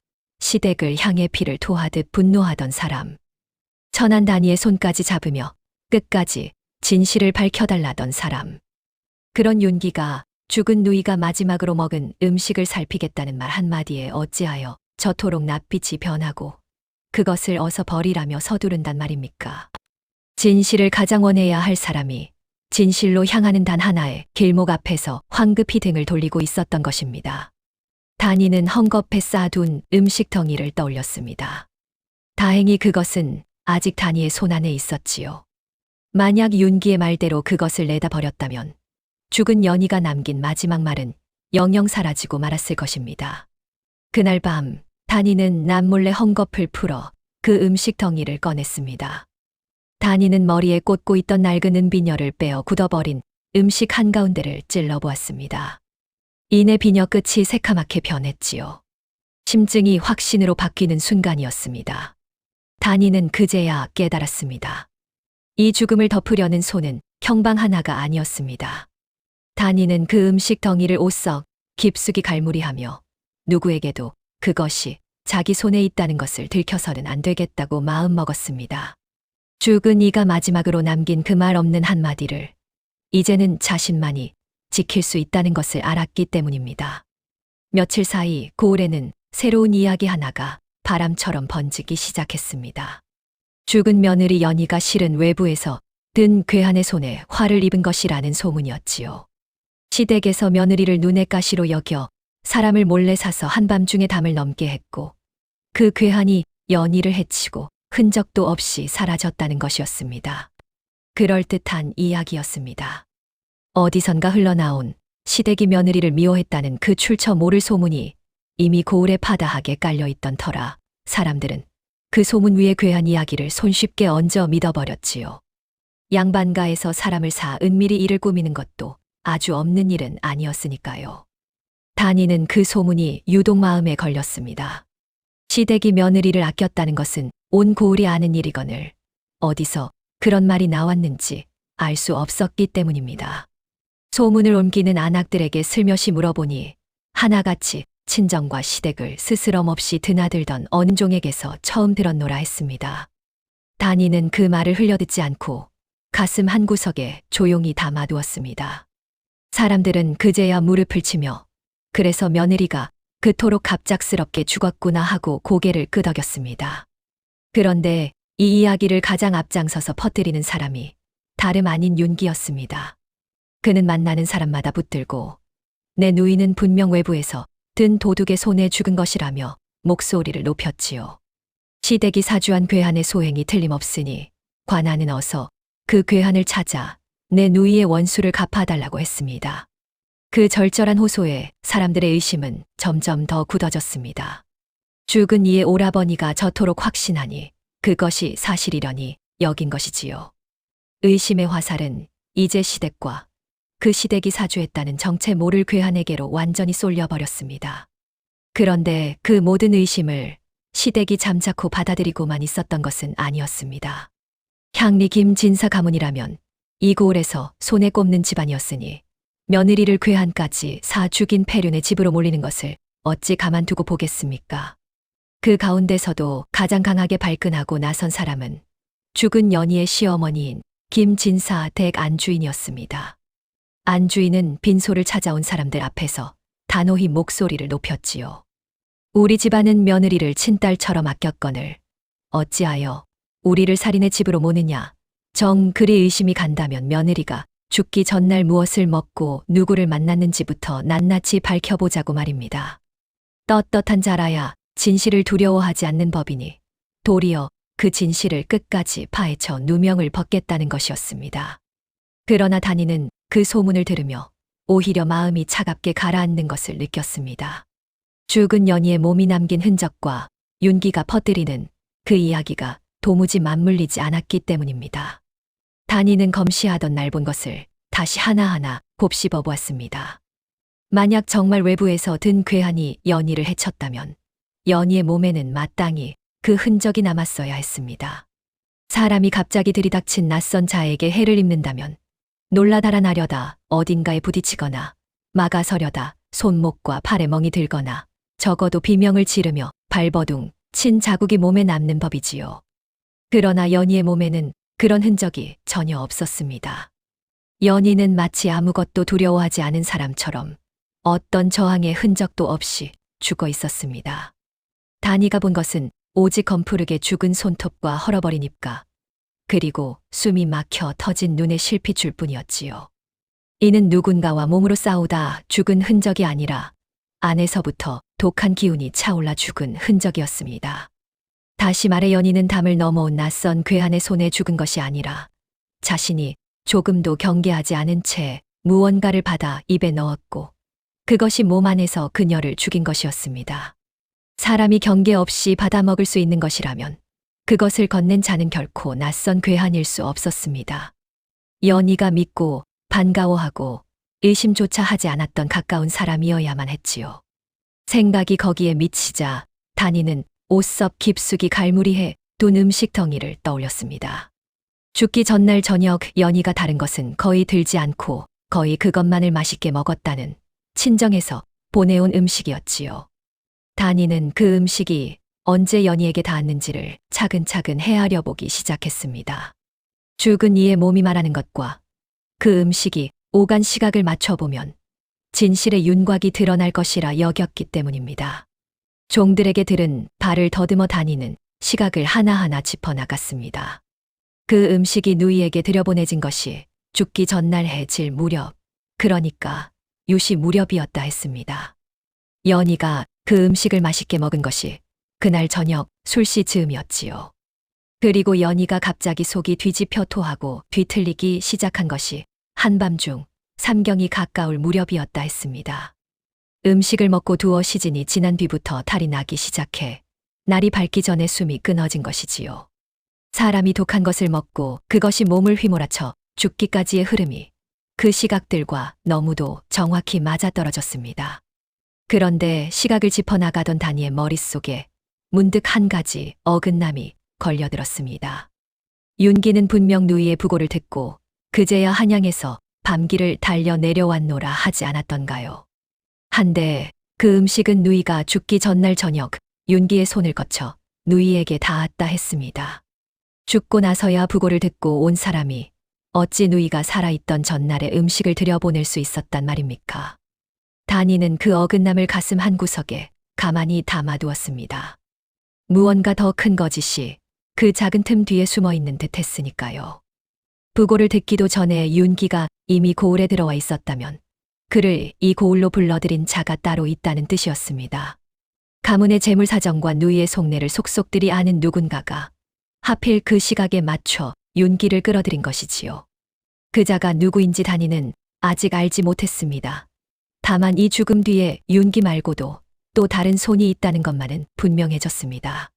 시댁을 향해 피를 토하듯 분노하던 사람. 천한 다니의 손까지 잡으며 끝까지 진실을 밝혀달라던 사람. 그런 윤기가 죽은 누이가 마지막으로 먹은 음식을 살피겠다는 말 한마디에 어찌하여 저토록 낯빛이 변하고 그것을 어서 버리라며 서두른단 말입니까? 진실을 가장 원해야 할 사람이 진실로 향하는 단 하나의 길목 앞에서 황급히 등을 돌리고 있었던 것입니다. 다니는 헝겊에 쌓아둔 음식 덩이를 떠올렸습니다. 다행히 그것은 아직 다니의 손안에 있었지요. 만약 윤기의 말대로 그것을 내다 버렸다면 죽은 연희가 남긴 마지막 말은 영영 사라지고 말았을 것입니다. 그날 밤 다니는 남몰래 헝겊을 풀어 그 음식 덩이를 꺼냈습니다. 다니는 머리에 꽂고 있던 낡은 은비녀를 빼어 굳어버린 음식 한가운데를 찔러보았습니다. 이내 비녀 끝이 새카맣게 변했지요. 심증이 확신으로 바뀌는 순간이었습니다. 다니는 그제야 깨달았습니다. 이 죽음을 덮으려는 손은 형방 하나가 아니었습니다. 다니는 그 음식 덩이를 오썩 깊숙이 갈무리하며 누구에게도 그것이 자기 손에 있다는 것을 들켜서는 안 되겠다고 마음먹었습니다. 죽은 이가 마지막으로 남긴 그 말 없는 한마디를 이제는 자신만이 지킬 수 있다는 것을 알았기 때문입니다. 며칠 사이 고을에는 새로운 이야기 하나가 바람처럼 번지기 시작했습니다. 죽은 며느리 연희가 실은 외부에서 든 괴한의 손에 화를 입은 것이라는 소문이었지요. 시댁에서 며느리를 눈의 가시로 여겨 사람을 몰래 사서 한밤중에 담을 넘게 했고 그 괴한이 연희를 해치고 흔적도 없이 사라졌다는 것이었습니다. 그럴듯한 이야기였습니다. 어디선가 흘러나온 시댁이 며느리를 미워했다는 그 출처 모를 소문이 이미 고을에 파다하게 깔려있던 터라 사람들은 그 소문 위에 괴한 이야기를 손쉽게 얹어 믿어버렸지요. 양반가에서 사람을 사 은밀히 일을 꾸미는 것도 아주 없는 일은 아니었으니까요. 단이는 그 소문이 유독 마음에 걸렸습니다. 시댁이 며느리를 아꼈다는 것은 온 고을이 아는 일이거늘 어디서 그런 말이 나왔는지 알 수 없었기 때문입니다. 소문을 옮기는 안악들에게 슬며시 물어보니 하나같이 친정과 시댁을 스스럼 없이 드나들던 어느 종에게서 처음 들었노라 했습니다. 단이는 그 말을 흘려듣지 않고 가슴 한구석에 조용히 담아두었습니다. 사람들은 그제야 무릎을 치며 그래서 며느리가 그토록 갑작스럽게 죽었구나 하고 고개를 끄덕였습니다. 그런데 이 이야기를 가장 앞장서서 퍼뜨리는 사람이 다름 아닌 윤기였습니다. 그는 만나는 사람마다 붙들고 내 누이는 분명 외부에서 든 도둑의 손에 죽은 것이라며 목소리를 높였지요. 시댁이 사주한 괴한의 소행이 틀림없으니 관아는 어서 그 괴한을 찾아 내 누이의 원수를 갚아달라고 했습니다. 그 절절한 호소에 사람들의 의심은 점점 더 굳어졌습니다. 죽은 이의 오라버니가 저토록 확신하니 그것이 사실이려니 여긴 것이지요. 의심의 화살은 이제 시댁과 그 시댁이 사주했다는 정체 모를 괴한에게로 완전히 쏠려버렸습니다. 그런데 그 모든 의심을 시댁이 잠자코 받아들이고만 있었던 것은 아니었습니다. 향리 김진사 가문이라면 이 고을에서 손에 꼽는 집안이었으니 며느리를 괴한까지 사 죽인 폐륜의 집으로 몰리는 것을 어찌 가만두고 보겠습니까? 그 가운데서도 가장 강하게 발끈하고 나선 사람은 죽은 연희의 시어머니인 김진사 댁 안주인이었습니다. 안주인은 빈소를 찾아온 사람들 앞에서 단호히 목소리를 높였지요. 우리 집안은 며느리를 친딸처럼 아꼈거늘 어찌하여 우리를 살인의 집으로 모느냐. 정 그리 의심이 간다면 며느리가 죽기 전날 무엇을 먹고 누구를 만났는지부터 낱낱이 밝혀보자고 말입니다. 떳떳한 자라야 진실을 두려워하지 않는 법이니 도리어 그 진실을 끝까지 파헤쳐 누명을 벗겠다는 것이었습니다. 그러나 단이는 그 소문을 들으며 오히려 마음이 차갑게 가라앉는 것을 느꼈습니다. 죽은 연희의 몸이 남긴 흔적과 윤기가 퍼뜨리는 그 이야기가 도무지 맞물리지 않았기 때문입니다. 단이는 검시하던 날 본 것을 다시 하나하나 곱씹어 보았습니다. 만약 정말 외부에서 든 괴한이 연희를 해쳤다면 연희의 몸에는 마땅히 그 흔적이 남았어야 했습니다. 사람이 갑자기 들이닥친 낯선 자에게 해를 입는다면 놀라 달아나려다 어딘가에 부딪히거나 막아서려다 손목과 팔에 멍이 들거나 적어도 비명을 지르며 발버둥 친 자국이 몸에 남는 법이지요. 그러나 연희의 몸에는 그런 흔적이 전혀 없었습니다. 연희는 마치 아무것도 두려워하지 않은 사람처럼 어떤 저항의 흔적도 없이 죽어 있었습니다. 단이가 본 것은 오직 검푸르게 죽은 손톱과 헐어버린 입가, 그리고 숨이 막혀 터진 눈의 실핏줄 뿐이었지요. 이는 누군가와 몸으로 싸우다 죽은 흔적이 아니라 안에서부터 독한 기운이 차올라 죽은 흔적이었습니다. 다시 말해 연희는 담을 넘어온 낯선 괴한의 손에 죽은 것이 아니라 자신이 조금도 경계하지 않은 채 무언가를 받아 입에 넣었고 그것이 몸 안에서 그녀를 죽인 것이었습니다. 사람이 경계 없이 받아먹을 수 있는 것이라면 그것을 건넨 자는 결코 낯선 괴한일 수 없었습니다. 연희가 믿고 반가워하고 의심조차 하지 않았던 가까운 사람이어야만 했지요. 생각이 거기에 미치자 단이는 옷섭 깊숙이 갈무리해 둔 음식덩이를 떠올렸습니다. 죽기 전날 저녁 연희가 다른 것은 거의 들지 않고 거의 그것만을 맛있게 먹었다는 친정에서 보내온 음식이었지요. 단이는 그 음식이 언제 연희에게 닿았는지를 차근차근 헤아려 보기 시작했습니다. 죽은 이의 몸이 말하는 것과 그 음식이 오간 시각을 맞춰보면 진실의 윤곽이 드러날 것이라 여겼기 때문입니다. 종들에게 들은 발을 더듬어 다니는 시각을 하나하나 짚어나갔습니다. 그 음식이 누이에게 들여보내진 것이 죽기 전날 해질 무렵, 그러니까 유시 무렵이었다 했습니다. 연희가 그 음식을 맛있게 먹은 것이 그날 저녁 술시 즈음이었지요. 그리고 연희가 갑자기 속이 뒤집혀 토하고 뒤틀리기 시작한 것이 한밤중 삼경이 가까울 무렵이었다 했습니다. 음식을 먹고 두어 시즌이 지난 뒤부터 탈이 나기 시작해 날이 밝기 전에 숨이 끊어진 것이지요. 사람이 독한 것을 먹고 그것이 몸을 휘몰아쳐 죽기까지의 흐름이 그 시각들과 너무도 정확히 맞아떨어졌습니다. 그런데 시각을 짚어나가던 다니의 머릿속에 문득 한 가지 어긋남이 걸려들었습니다. 윤기는 분명 누이의 부고를 듣고 그제야 한양에서 밤길을 달려 내려왔노라 하지 않았던가요. 한데 그 음식은 누이가 죽기 전날 저녁 윤기의 손을 거쳐 누이에게 닿았다 했습니다. 죽고 나서야 부고를 듣고 온 사람이 어찌 누이가 살아있던 전날에 음식을 들여보낼 수 있었단 말입니까? 다니는 그 어긋남을 가슴 한구석에 가만히 담아두었습니다. 무언가 더 큰 거짓이 그 작은 틈 뒤에 숨어있는 듯 했으니까요. 부고를 듣기도 전에 윤기가 이미 고을에 들어와 있었다면 그를 이 고을로 불러들인 자가 따로 있다는 뜻이었습니다. 가문의 재물사정과 누이의 속내를 속속들이 아는 누군가가 하필 그 시각에 맞춰 윤기를 끌어들인 것이지요. 그 자가 누구인지 다니는 아직 알지 못했습니다. 다만 이 죽음 뒤에 윤기 말고도 또 다른 손이 있다는 것만은 분명해졌습니다.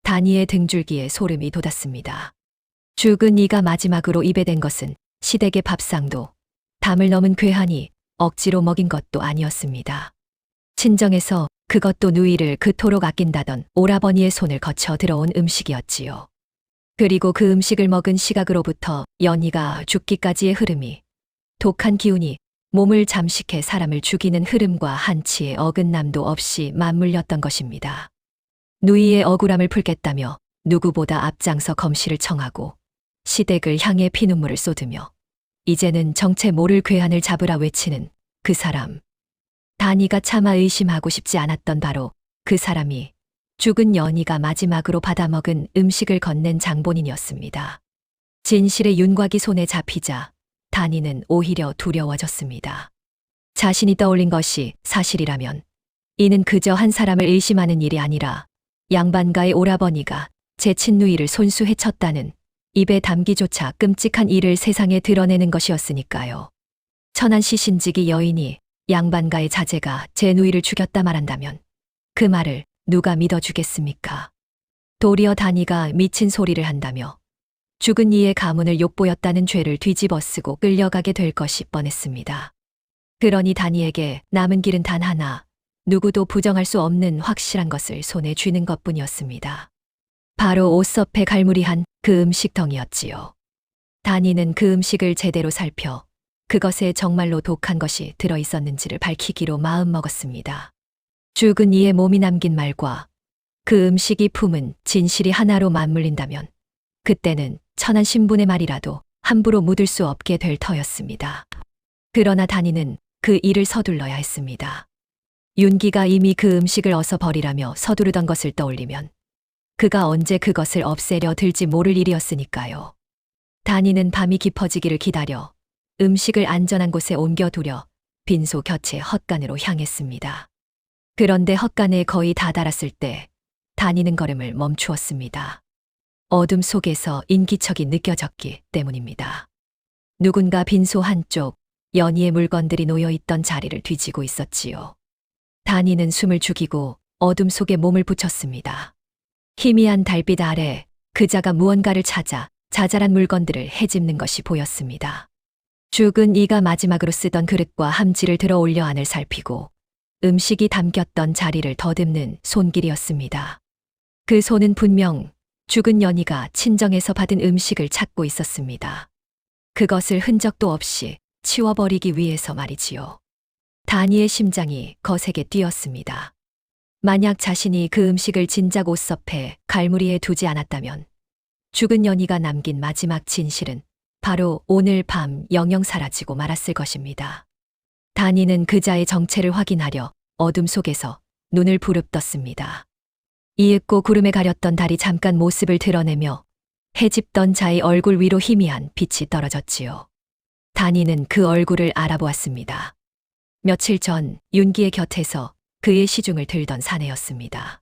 다니의 등줄기에 소름이 돋았습니다. 죽은 이가 마지막으로 입에 댄 것은 시댁의 밥상도 담을 넘은 괴한이 억지로 먹인 것도 아니었습니다. 친정에서 그것도 누이를 그토록 아낀다던 오라버니의 손을 거쳐 들어온 음식이었지요. 그리고 그 음식을 먹은 시각으로부터 연희가 죽기까지의 흐름이 독한 기운이 몸을 잠식해 사람을 죽이는 흐름과 한치의 어긋남도 없이 맞물렸던 것입니다. 누이의 억울함을 풀겠다며 누구보다 앞장서 검시를 청하고 시댁을 향해 피눈물을 쏟으며 이제는 정체 모를 괴한을 잡으라 외치는 그 사람. 다니가 차마 의심하고 싶지 않았던 바로 그 사람이 죽은 연희가 마지막으로 받아먹은 음식을 건넨 장본인이었습니다. 진실의 윤곽이 손에 잡히자 다니는 오히려 두려워졌습니다. 자신이 떠올린 것이 사실이라면 이는 그저 한 사람을 의심하는 일이 아니라 양반가의 오라버니가 제 친누이를 손수 해쳤다는 입에 담기조차 끔찍한 일을 세상에 드러내는 것이었으니까요. 천안시 신직이 여인이 양반가의 자제가 제 누이를 죽였다 말한다면 그 말을 누가 믿어주겠습니까? 도리어 다니가 미친 소리를 한다며 죽은 이의 가문을 욕보였다는 죄를 뒤집어쓰고 끌려가게 될 것이 뻔했습니다. 그러니 다니에게 남은 길은 단 하나, 누구도 부정할 수 없는 확실한 것을 손에 쥐는 것뿐이었습니다. 바로 옷섭에 갈무리한 그 음식덩이였지요. 다니는 그 음식을 제대로 살펴 그것에 정말로 독한 것이 들어있었는지를 밝히기로 마음먹었습니다. 죽은 이의 몸이 남긴 말과 그 음식이 품은 진실이 하나로 맞물린다면 그때는 천한 신분의 말이라도 함부로 묻을 수 없게 될 터였습니다. 그러나 다니는 그 일을 서둘러야 했습니다. 윤기가 이미 그 음식을 어서 버리라며 서두르던 것을 떠올리면 그가 언제 그것을 없애려 들지 모를 일이었으니까요. 다니는 밤이 깊어지기를 기다려 음식을 안전한 곳에 옮겨두려 빈소 곁에 헛간으로 향했습니다. 그런데 헛간에 거의 다다랐을 때 다니는 걸음을 멈추었습니다. 어둠 속에서 인기척이 느껴졌기 때문입니다. 누군가 빈소 한쪽 연희의 물건들이 놓여있던 자리를 뒤지고 있었지요. 다니는 숨을 죽이고 어둠 속에 몸을 붙였습니다. 희미한 달빛 아래 그자가 무언가를 찾아 자잘한 물건들을 헤집는 것이 보였습니다. 죽은 이가 마지막으로 쓰던 그릇과 함지를 들어 올려 안을 살피고 음식이 담겼던 자리를 더듬는 손길이었습니다. 그 손은 분명 죽은 연희가 친정에서 받은 음식을 찾고 있었습니다. 그것을 흔적도 없이 치워버리기 위해서 말이지요. 다니의 심장이 거세게 뛰었습니다. 만약 자신이 그 음식을 진작 옷섭에 갈무리에 두지 않았다면 죽은 연희가 남긴 마지막 진실은 바로 오늘 밤 영영 사라지고 말았을 것입니다. 다니는 그자의 정체를 확인하려 어둠 속에서 눈을 부릅떴습니다. 이윽고 구름에 가렸던 달이 잠깐 모습을 드러내며 해집던 자의 얼굴 위로 희미한 빛이 떨어졌지요. 다니는 그 얼굴을 알아보았습니다. 며칠 전 윤기의 곁에서 그의 시중을 들던 사내였습니다.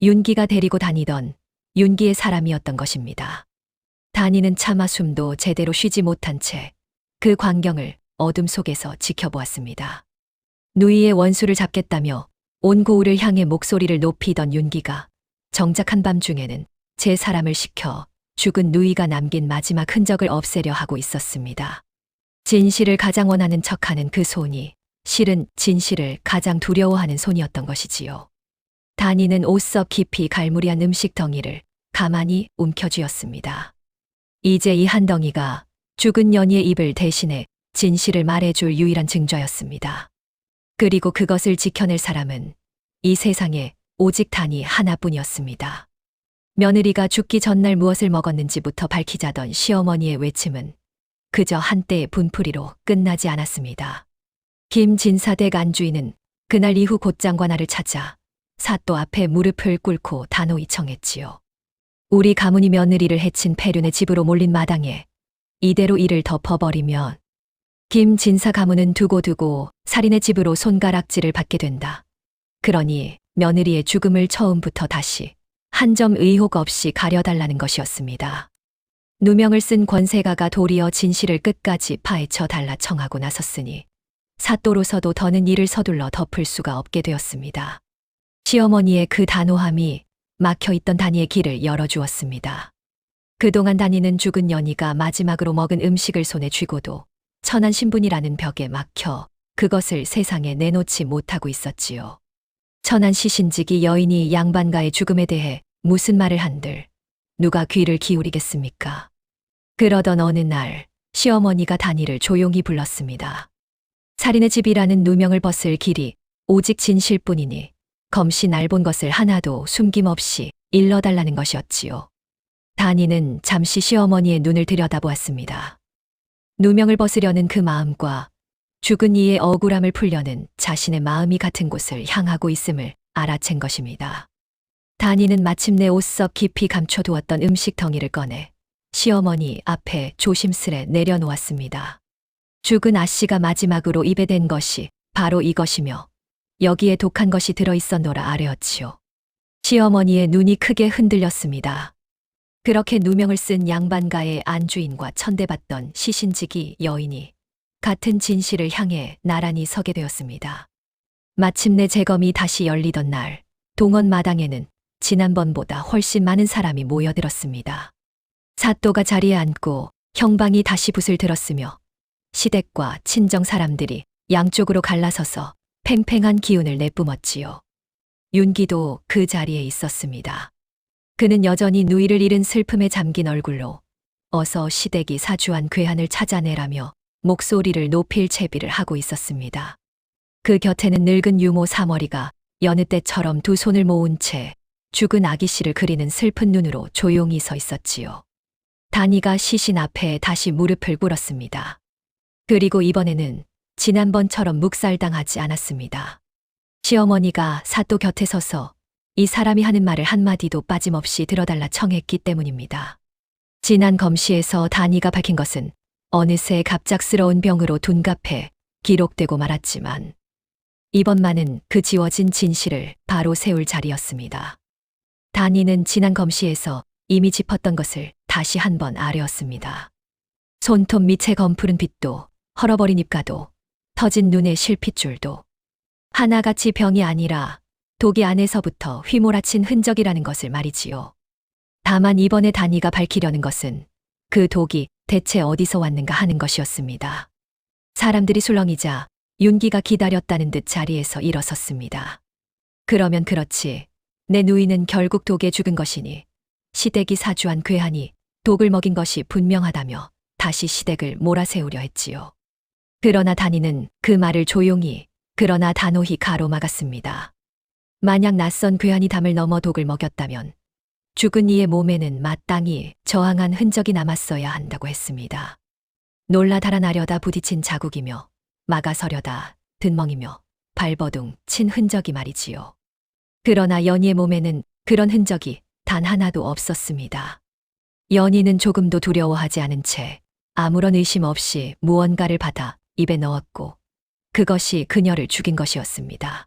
윤기가 데리고 다니던 윤기의 사람이었던 것입니다. 다니는 차마 숨도 제대로 쉬지 못한 채 그 광경을 어둠 속에서 지켜보았습니다. 누이의 원수를 잡겠다며 온 고을을 향해 목소리를 높이던 윤기가 정작 한밤중에는 제 사람을 시켜 죽은 누이가 남긴 마지막 흔적을 없애려 하고 있었습니다. 진실을 가장 원하는 척하는 그 손이 실은 진실을 가장 두려워하는 손이었던 것이지요. 다니는 옷속 깊이 갈무리한 음식 덩이를 가만히 움켜쥐었습니다. 이제 이 한 덩이가 죽은 연희의 입을 대신해 진실을 말해줄 유일한 증거였습니다. 그리고 그것을 지켜낼 사람은 이 세상에 오직 단이 하나뿐이었습니다. 며느리가 죽기 전날 무엇을 먹었는지부터 밝히자던 시어머니의 외침은 그저 한때의 분풀이로 끝나지 않았습니다. 김진사댁 안주인은 그날 이후 곧장 관아를 찾아 사또 앞에 무릎을 꿇고 단호히 청했지요. 우리 가문이 며느리를 해친 폐륜의 집으로 몰린 마당에 이대로 이를 덮어버리면 김진사 가문은 두고두고 살인의 집으로 손가락질을 받게 된다. 그러니 며느리의 죽음을 처음부터 다시 한 점 의혹 없이 가려달라는 것이었습니다. 누명을 쓴 권세가가 도리어 진실을 끝까지 파헤쳐 달라 청하고 나섰으니 사또로서도 더는 이를 서둘러 덮을 수가 없게 되었습니다. 시어머니의 그 단호함이 막혀있던 다니의 길을 열어주었습니다. 그동안 다니는 죽은 연희가 마지막으로 먹은 음식을 손에 쥐고도 천한 신분이라는 벽에 막혀 그것을 세상에 내놓지 못하고 있었지요. 천한 시신직이 여인이 양반가의 죽음에 대해 무슨 말을 한들 누가 귀를 기울이겠습니까? 그러던 어느 날 시어머니가 다니를 조용히 불렀습니다. 살인의 집이라는 누명을 벗을 길이 오직 진실뿐이니 검시 날 본 것을 하나도 숨김없이 일러달라는 것이었지요. 다니는 잠시 시어머니의 눈을 들여다보았습니다. 누명을 벗으려는 그 마음과 죽은 이의 억울함을 풀려는 자신의 마음이 같은 곳을 향하고 있음을 알아챈 것입니다. 다니는 마침내 옷속 깊이 감춰두었던 음식 덩이를 꺼내 시어머니 앞에 조심스레 내려놓았습니다. 죽은 아씨가 마지막으로 입에 댄 것이 바로 이것이며 여기에 독한 것이 들어있었노라 아뢰었지요. 시어머니의 눈이 크게 흔들렸습니다. 그렇게 누명을 쓴 양반가의 안주인과 천대받던 시신지기 여인이 같은 진실을 향해 나란히 서게 되었습니다. 마침내 재검이 다시 열리던 날 동원 마당에는 지난번보다 훨씬 많은 사람이 모여들었습니다. 사또가 자리에 앉고 형방이 다시 붓을 들었으며 시댁과 친정 사람들이 양쪽으로 갈라서서 팽팽한 기운을 내뿜었지요. 윤기도 그 자리에 있었습니다. 그는 여전히 누이를 잃은 슬픔에 잠긴 얼굴로 어서 시댁이 사주한 괴한을 찾아내라며 목소리를 높일 채비를 하고 있었습니다. 그 곁에는 늙은 유모 사머리가 여느 때처럼 두 손을 모은 채 죽은 아기 씨를 그리는 슬픈 눈으로 조용히 서 있었지요. 다니가 시신 앞에 다시 무릎을 꿇었습니다. 그리고 이번에는 지난번처럼 묵살당하지 않았습니다. 시어머니가 사또 곁에 서서 이 사람이 하는 말을 한마디도 빠짐없이 들어달라 청했기 때문입니다. 지난 검시에서 다니가 밝힌 것은 어느새 갑작스러운 병으로 둔갑해 기록되고 말았지만 이번만은 그 지워진 진실을 바로 세울 자리였습니다. 다니는 지난 검시에서 이미 짚었던 것을 다시 한번 아뢰었습니다. 손톱 밑에 검푸른 빛도 헐어버린 입가도 터진 눈의 실핏줄도 하나같이 병이 아니라 독이 안에서부터 휘몰아친 흔적이라는 것을 말이지요. 다만 이번에 다니가 밝히려는 것은 그 독이 대체 어디서 왔는가 하는 것이었습니다. 사람들이 술렁이자 윤기가 기다렸다는 듯 자리에서 일어섰습니다. 그러면 그렇지. 내 누이는 결국 독에 죽은 것이니 시댁이 사주한 괴한이 독을 먹인 것이 분명하다며 다시 시댁을 몰아세우려 했지요. 그러나 다니는 그 말을 조용히 그러나 단호히 가로막았습니다. 만약 낯선 괴한이 담을 넘어 독을 먹였다면 죽은 이의 몸에는 마땅히 저항한 흔적이 남았어야 한다고 했습니다. 놀라 달아나려다 부딪힌 자국이며 막아서려다 든멍이며 발버둥 친 흔적이 말이지요. 그러나 연희의 몸에는 그런 흔적이 단 하나도 없었습니다. 연희는 조금도 두려워하지 않은 채 아무런 의심 없이 무언가를 받아 입에 넣었고 그것이 그녀를 죽인 것이었습니다.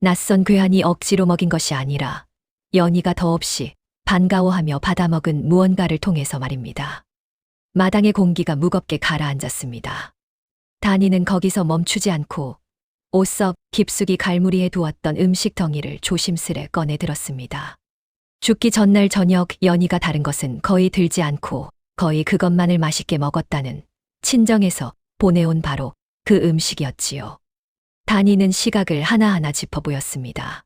낯선 괴한이 억지로 먹인 것이 아니라 연희가 더없이 반가워하며 받아먹은 무언가를 통해서 말입니다. 마당의 공기가 무겁게 가라앉았습니다. 다니는 거기서 멈추지 않고 옷섭 깊숙이 갈무리해 두었던 음식 덩이를 조심스레 꺼내 들었습니다. 죽기 전날 저녁 연희가 다른 것은 거의 들지 않고 거의 그것만을 맛있게 먹었다는 친정에서 보내온 바로 그 음식이었지요. 다니는 시각을 하나하나 짚어 보였습니다.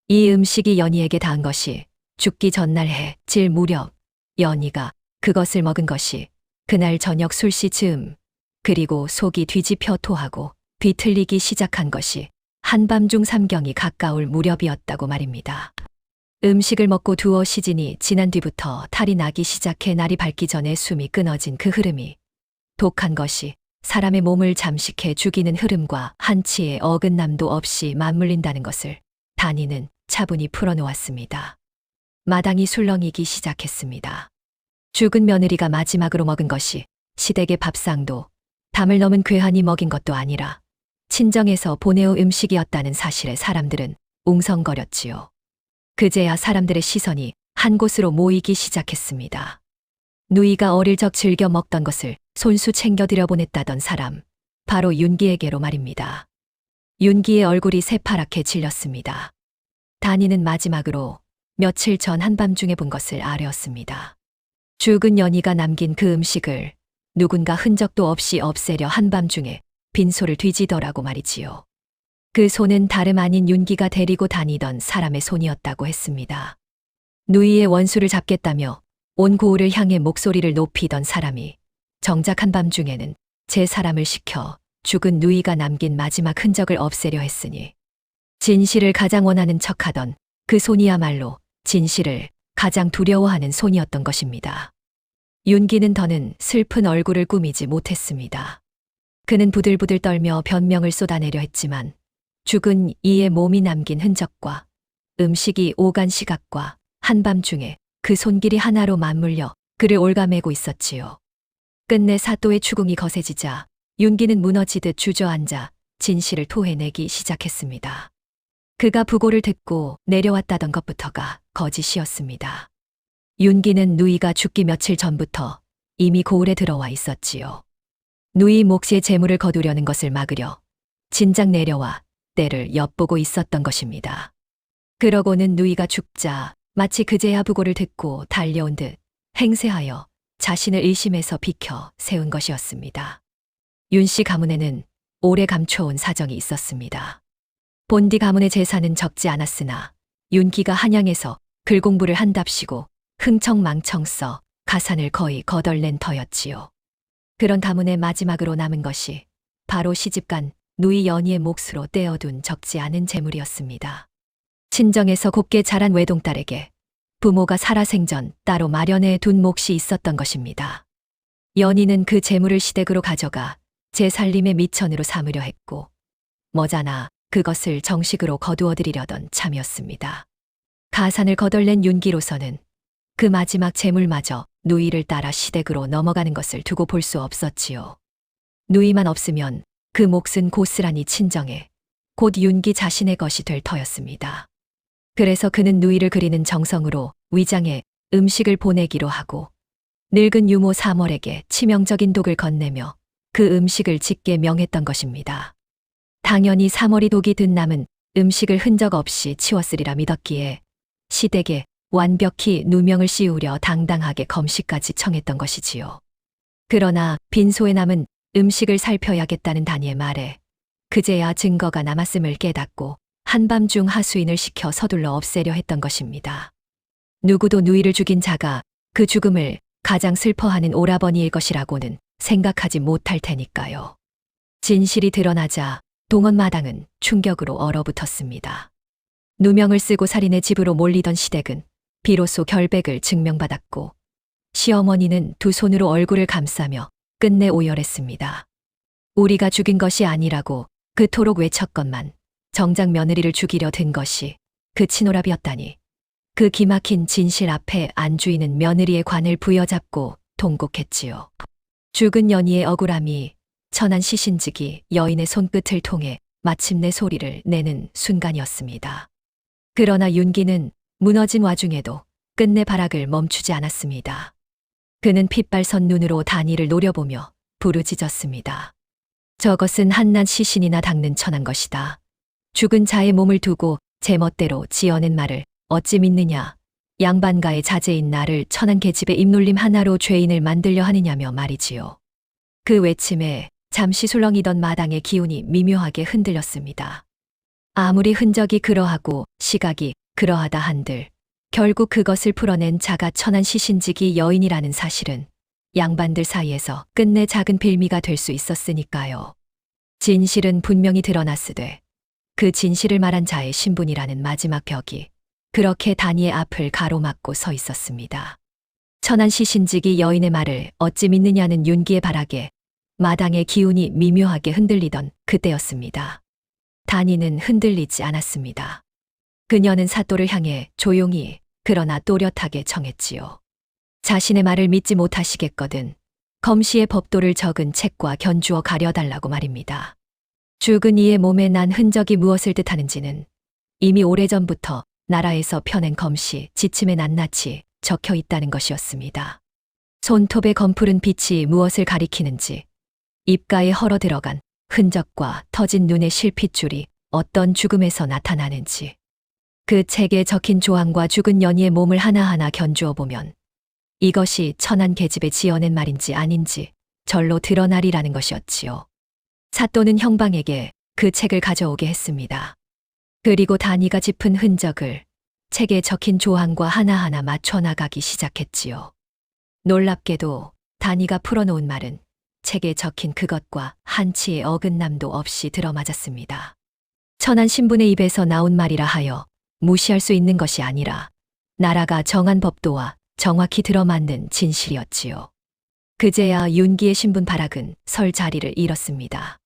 이 음식이 연희에게 닿은 것이 죽기 전날 해질 무렵 연희가 그것을 먹은 것이 그날 저녁 술시 즈음 그리고 속이 뒤집혀 토하고 뒤틀리기 시작한 것이 한밤중 삼경이 가까울 무렵이었다고 말입니다. 음식을 먹고 두어 시즌이 지난 뒤부터 탈이 나기 시작해 날이 밝기 전에 숨이 끊어진 그 흐름이 독한 것이 사람의 몸을 잠식해 죽이는 흐름과 한치의 어긋남도 없이 맞물린다는 것을 다니는 차분히 풀어놓았습니다. 마당이 술렁이기 시작했습니다. 죽은 며느리가 마지막으로 먹은 것이 시댁의 밥상도 담을 넘은 괴한이 먹인 것도 아니라 친정에서 보내온 음식이었다는 사실에 사람들은 웅성거렸지요. 그제야 사람들의 시선이 한 곳으로 모이기 시작했습니다. 누이가 어릴 적 즐겨 먹던 것을 손수 챙겨 들여보냈다던 사람, 바로 윤기에게로 말입니다. 윤기의 얼굴이 새파랗게 질렸습니다. 다니는 마지막으로 며칠 전 한밤중에 본 것을 아뢰었습니다. 죽은 연희가 남긴 그 음식을 누군가 흔적도 없이 없애려 한밤중에 빈소를 뒤지더라고 말이지요. 그 손은 다름 아닌 윤기가 데리고 다니던 사람의 손이었다고 했습니다. 누이의 원수를 잡겠다며 온 고을을 향해 목소리를 높이던 사람이 정작 한밤중에는 제 사람을 시켜 죽은 누이가 남긴 마지막 흔적을 없애려 했으니 진실을 가장 원하는 척하던 그 손이야말로 진실을 가장 두려워하는 손이었던 것입니다. 윤기는 더는 슬픈 얼굴을 꾸미지 못했습니다. 그는 부들부들 떨며 변명을 쏟아내려 했지만 죽은 이의 몸이 남긴 흔적과 음식이 오간 시각과 한밤중에 그 손길이 하나로 맞물려 그를 올가매고 있었지요. 끝내 사또의 추궁이 거세지자 윤기는 무너지듯 주저앉아 진실을 토해내기 시작했습니다. 그가 부고를 듣고 내려왔다던 것부터가 거짓이었습니다. 윤기는 누이가 죽기 며칠 전부터 이미 고을에 들어와 있었지요. 누이 몫의 재물을 거두려는 것을 막으려 진작 내려와 때를 엿보고 있었던 것입니다. 그러고는 누이가 죽자 마치 그제야 부고를 듣고 달려온 듯 행세하여 자신을 일심에서 비켜 세운 것이었습니다. 윤씨 가문에는 오래 감춰온 사정이 있었습니다. 본디 가문의 재산은 적지 않았으나 윤기가 한양에서 글 공부를 한답시고 흥청망청 써 가산을 거의 거덜낸 터였지요. 그런 가문의 마지막으로 남은 것이 바로 시집간 누이 연희의 몫으로 떼어둔 적지 않은 재물이었습니다. 친정에서 곱게 자란 외동딸에게 부모가 살아생전 따로 마련해 둔 몫이 있었던 것입니다. 연희는 그 재물을 시댁으로 가져가 제 살림의 미천으로 삼으려 했고 머자나 그것을 정식으로 거두어드리려던 참이었습니다. 가산을 거덜낸 윤기로서는 그 마지막 재물마저 누이를 따라 시댁으로 넘어가는 것을 두고 볼 수 없었지요. 누이만 없으면 그 몫은 고스란히 친정에 곧 윤기 자신의 것이 될 터였습니다. 그래서 그는 누이를 그리는 정성으로 위장에 음식을 보내기로 하고 늙은 유모 사월에게 치명적인 독을 건네며 그 음식을 짓게 명했던 것입니다. 당연히 사월이 독이 든 남은 음식을 흔적 없이 치웠으리라 믿었기에 시댁에 완벽히 누명을 씌우려 당당하게 검시까지 청했던 것이지요. 그러나 빈소에 남은 음식을 살펴야겠다는 다니의 말에 그제야 증거가 남았음을 깨닫고 한밤중 하수인을 시켜 서둘러 없애려 했던 것입니다. 누구도 누이를 죽인 자가 그 죽음을 가장 슬퍼하는 오라버니일 것이라고는 생각하지 못할 테니까요. 진실이 드러나자 동원마당은 충격으로 얼어붙었습니다. 누명을 쓰고 살인의 집으로 몰리던 시댁은 비로소 결백을 증명받았고 시어머니는 두 손으로 얼굴을 감싸며 끝내 오열했습니다. 우리가 죽인 것이 아니라고 그토록 외쳤건만 정작 며느리를 죽이려 든 것이 그 치노랍이었다니. 그 기막힌 진실 앞에 안주인은 며느리의 관을 부여잡고 통곡했지요. 죽은 연희의 억울함이 천한 시신직이 여인의 손끝을 통해 마침내 소리를 내는 순간이었습니다. 그러나 윤기는 무너진 와중에도 끝내 발악을 멈추지 않았습니다. 그는 핏발선 눈으로 단이를 노려보며 부르짖었습니다. 저것은 한낱 시신이나 닦는 천한 것이다. 죽은 자의 몸을 두고 제멋대로 지어낸 말을 어찌 믿느냐. 양반가의 자제인 나를 천한 계집의 입놀림 하나로 죄인을 만들려 하느냐며 말이지요. 그 외침에 잠시 술렁이던 마당의 기운이 미묘하게 흔들렸습니다. 아무리 흔적이 그러하고 시각이 그러하다 한들 결국 그것을 풀어낸 자가 천한 시신직이 여인이라는 사실은 양반들 사이에서 끝내 작은 빌미가 될 수 있었으니까요. 진실은 분명히 드러났으되 그 진실을 말한 자의 신분이라는 마지막 벽이 그렇게 단이의 앞을 가로막고 서 있었습니다. 천한 시신직이 여인의 말을 어찌 믿느냐는 윤기의 발악에 마당의 기운이 미묘하게 흔들리던 그때였습니다. 단이는 흔들리지 않았습니다. 그녀는 사또를 향해 조용히 그러나 또렷하게 청했지요. 자신의 말을 믿지 못하시겠거든 검시의 법도를 적은 책과 견주어 가려달라고 말입니다. 죽은 이의 몸에 난 흔적이 무엇을 뜻하는지는 이미 오래전부터 나라에서 펴낸 검시 지침에 낱낱이 적혀 있다는 것이었습니다. 손톱의 검푸른 빛이 무엇을 가리키는지, 입가에 헐어 들어간 흔적과 터진 눈의 실핏줄이 어떤 죽음에서 나타나는지, 그 책에 적힌 조항과 죽은 연희의 몸을 하나하나 견주어 보면 이것이 천한 계집에 지어낸 말인지 아닌지 절로 드러나리라는 것이었지요. 사또는 형방에게 그 책을 가져오게 했습니다. 그리고 단이가 짚은 흔적을 책에 적힌 조항과 하나하나 맞춰 나가기 시작했지요. 놀랍게도 단이가 풀어놓은 말은 책에 적힌 그것과 한치의 어긋남도 없이 들어맞았습니다. 천한 신분의 입에서 나온 말이라 하여 무시할 수 있는 것이 아니라 나라가 정한 법도와 정확히 들어맞는 진실이었지요. 그제야 윤기의 신분 발악은 설 자리를 잃었습니다.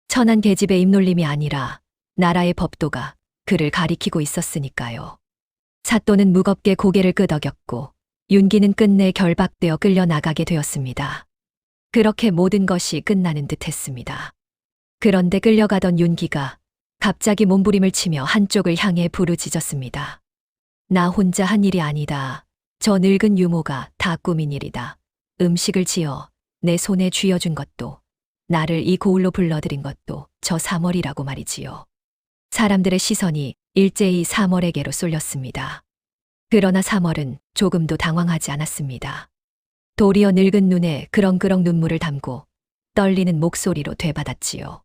천한 계집의 입놀림이 아니라 나라의 법도가 그를 가리키고 있었으니까요. 사또는 무겁게 고개를 끄덕였고 윤기는 끝내 결박되어 끌려나가게 되었습니다. 그렇게 모든 것이 끝나는 듯했습니다. 그런데 끌려가던 윤기가 갑자기 몸부림을 치며 한쪽을 향해 부르짖었습니다. 나 혼자 한 일이 아니다. 저 늙은 유모가 다 꾸민 일이다. 음식을 지어 내 손에 쥐어준 것도, 나를 이 고을로 불러들인 것도 저 사월이라고 말이지요. 사람들의 시선이 일제히 사월에게로 쏠렸습니다. 그러나 사월은 조금도 당황하지 않았습니다. 도리어 늙은 눈에 그렁그렁 눈물을 담고 떨리는 목소리로 되받았지요.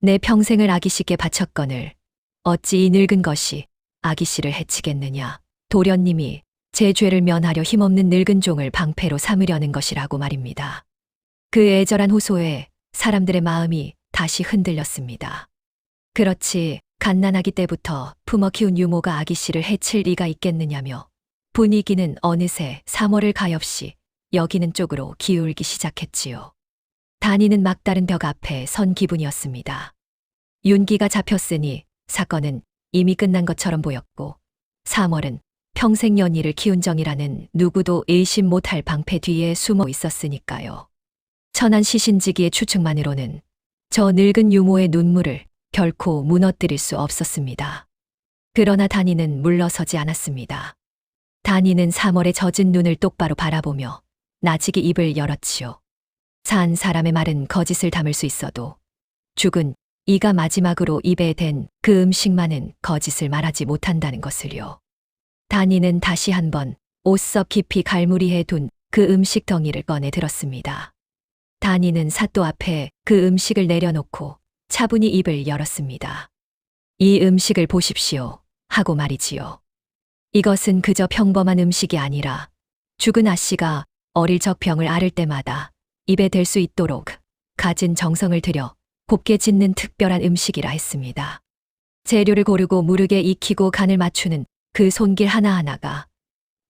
내 평생을 아기씨께 바쳤거늘 어찌 이 늙은 것이 아기씨를 해치겠느냐. 도련님이 제 죄를 면하려 힘없는 늙은 종을 방패로 삼으려는 것이라고 말입니다. 그 애절한 호소에 사람들의 마음이 다시 흔들렸습니다. 그렇지, 갓난아기 때부터 품어 키운 유모가 아기씨를 해칠 리가 있겠느냐며 분위기는 어느새 3월을 가엾이 여기는 쪽으로 기울기 시작했지요. 단이는 막다른 벽 앞에 선 기분이었습니다. 윤기가 잡혔으니 사건은 이미 끝난 것처럼 보였고 3월은 평생 연희를 키운 정이라는 누구도 의심 못할 방패 뒤에 숨어 있었으니까요. 천한 시신지기의 추측만으로는 저 늙은 유모의 눈물을 결코 무너뜨릴 수 없었습니다. 그러나 단이는 물러서지 않았습니다. 단이는 3월의 젖은 눈을 똑바로 바라보며 나직이 입을 열었지요. 산 사람의 말은 거짓을 담을 수 있어도 죽은 이가 마지막으로 입에 댄 그 음식만은 거짓을 말하지 못한다는 것을요. 단이는 다시 한번 옷석 깊이 갈무리해 둔 그 음식 덩이를 꺼내 들었습니다. 단이는 사또 앞에 그 음식을 내려놓고 차분히 입을 열었습니다. 이 음식을 보십시오 하고 말이지요. 이것은 그저 평범한 음식이 아니라 죽은 아씨가 어릴 적 병을 앓을 때마다 입에 댈 수 있도록 가진 정성을 들여 곱게 짓는 특별한 음식이라 했습니다. 재료를 고르고 무르게 익히고 간을 맞추는 그 손길 하나하나가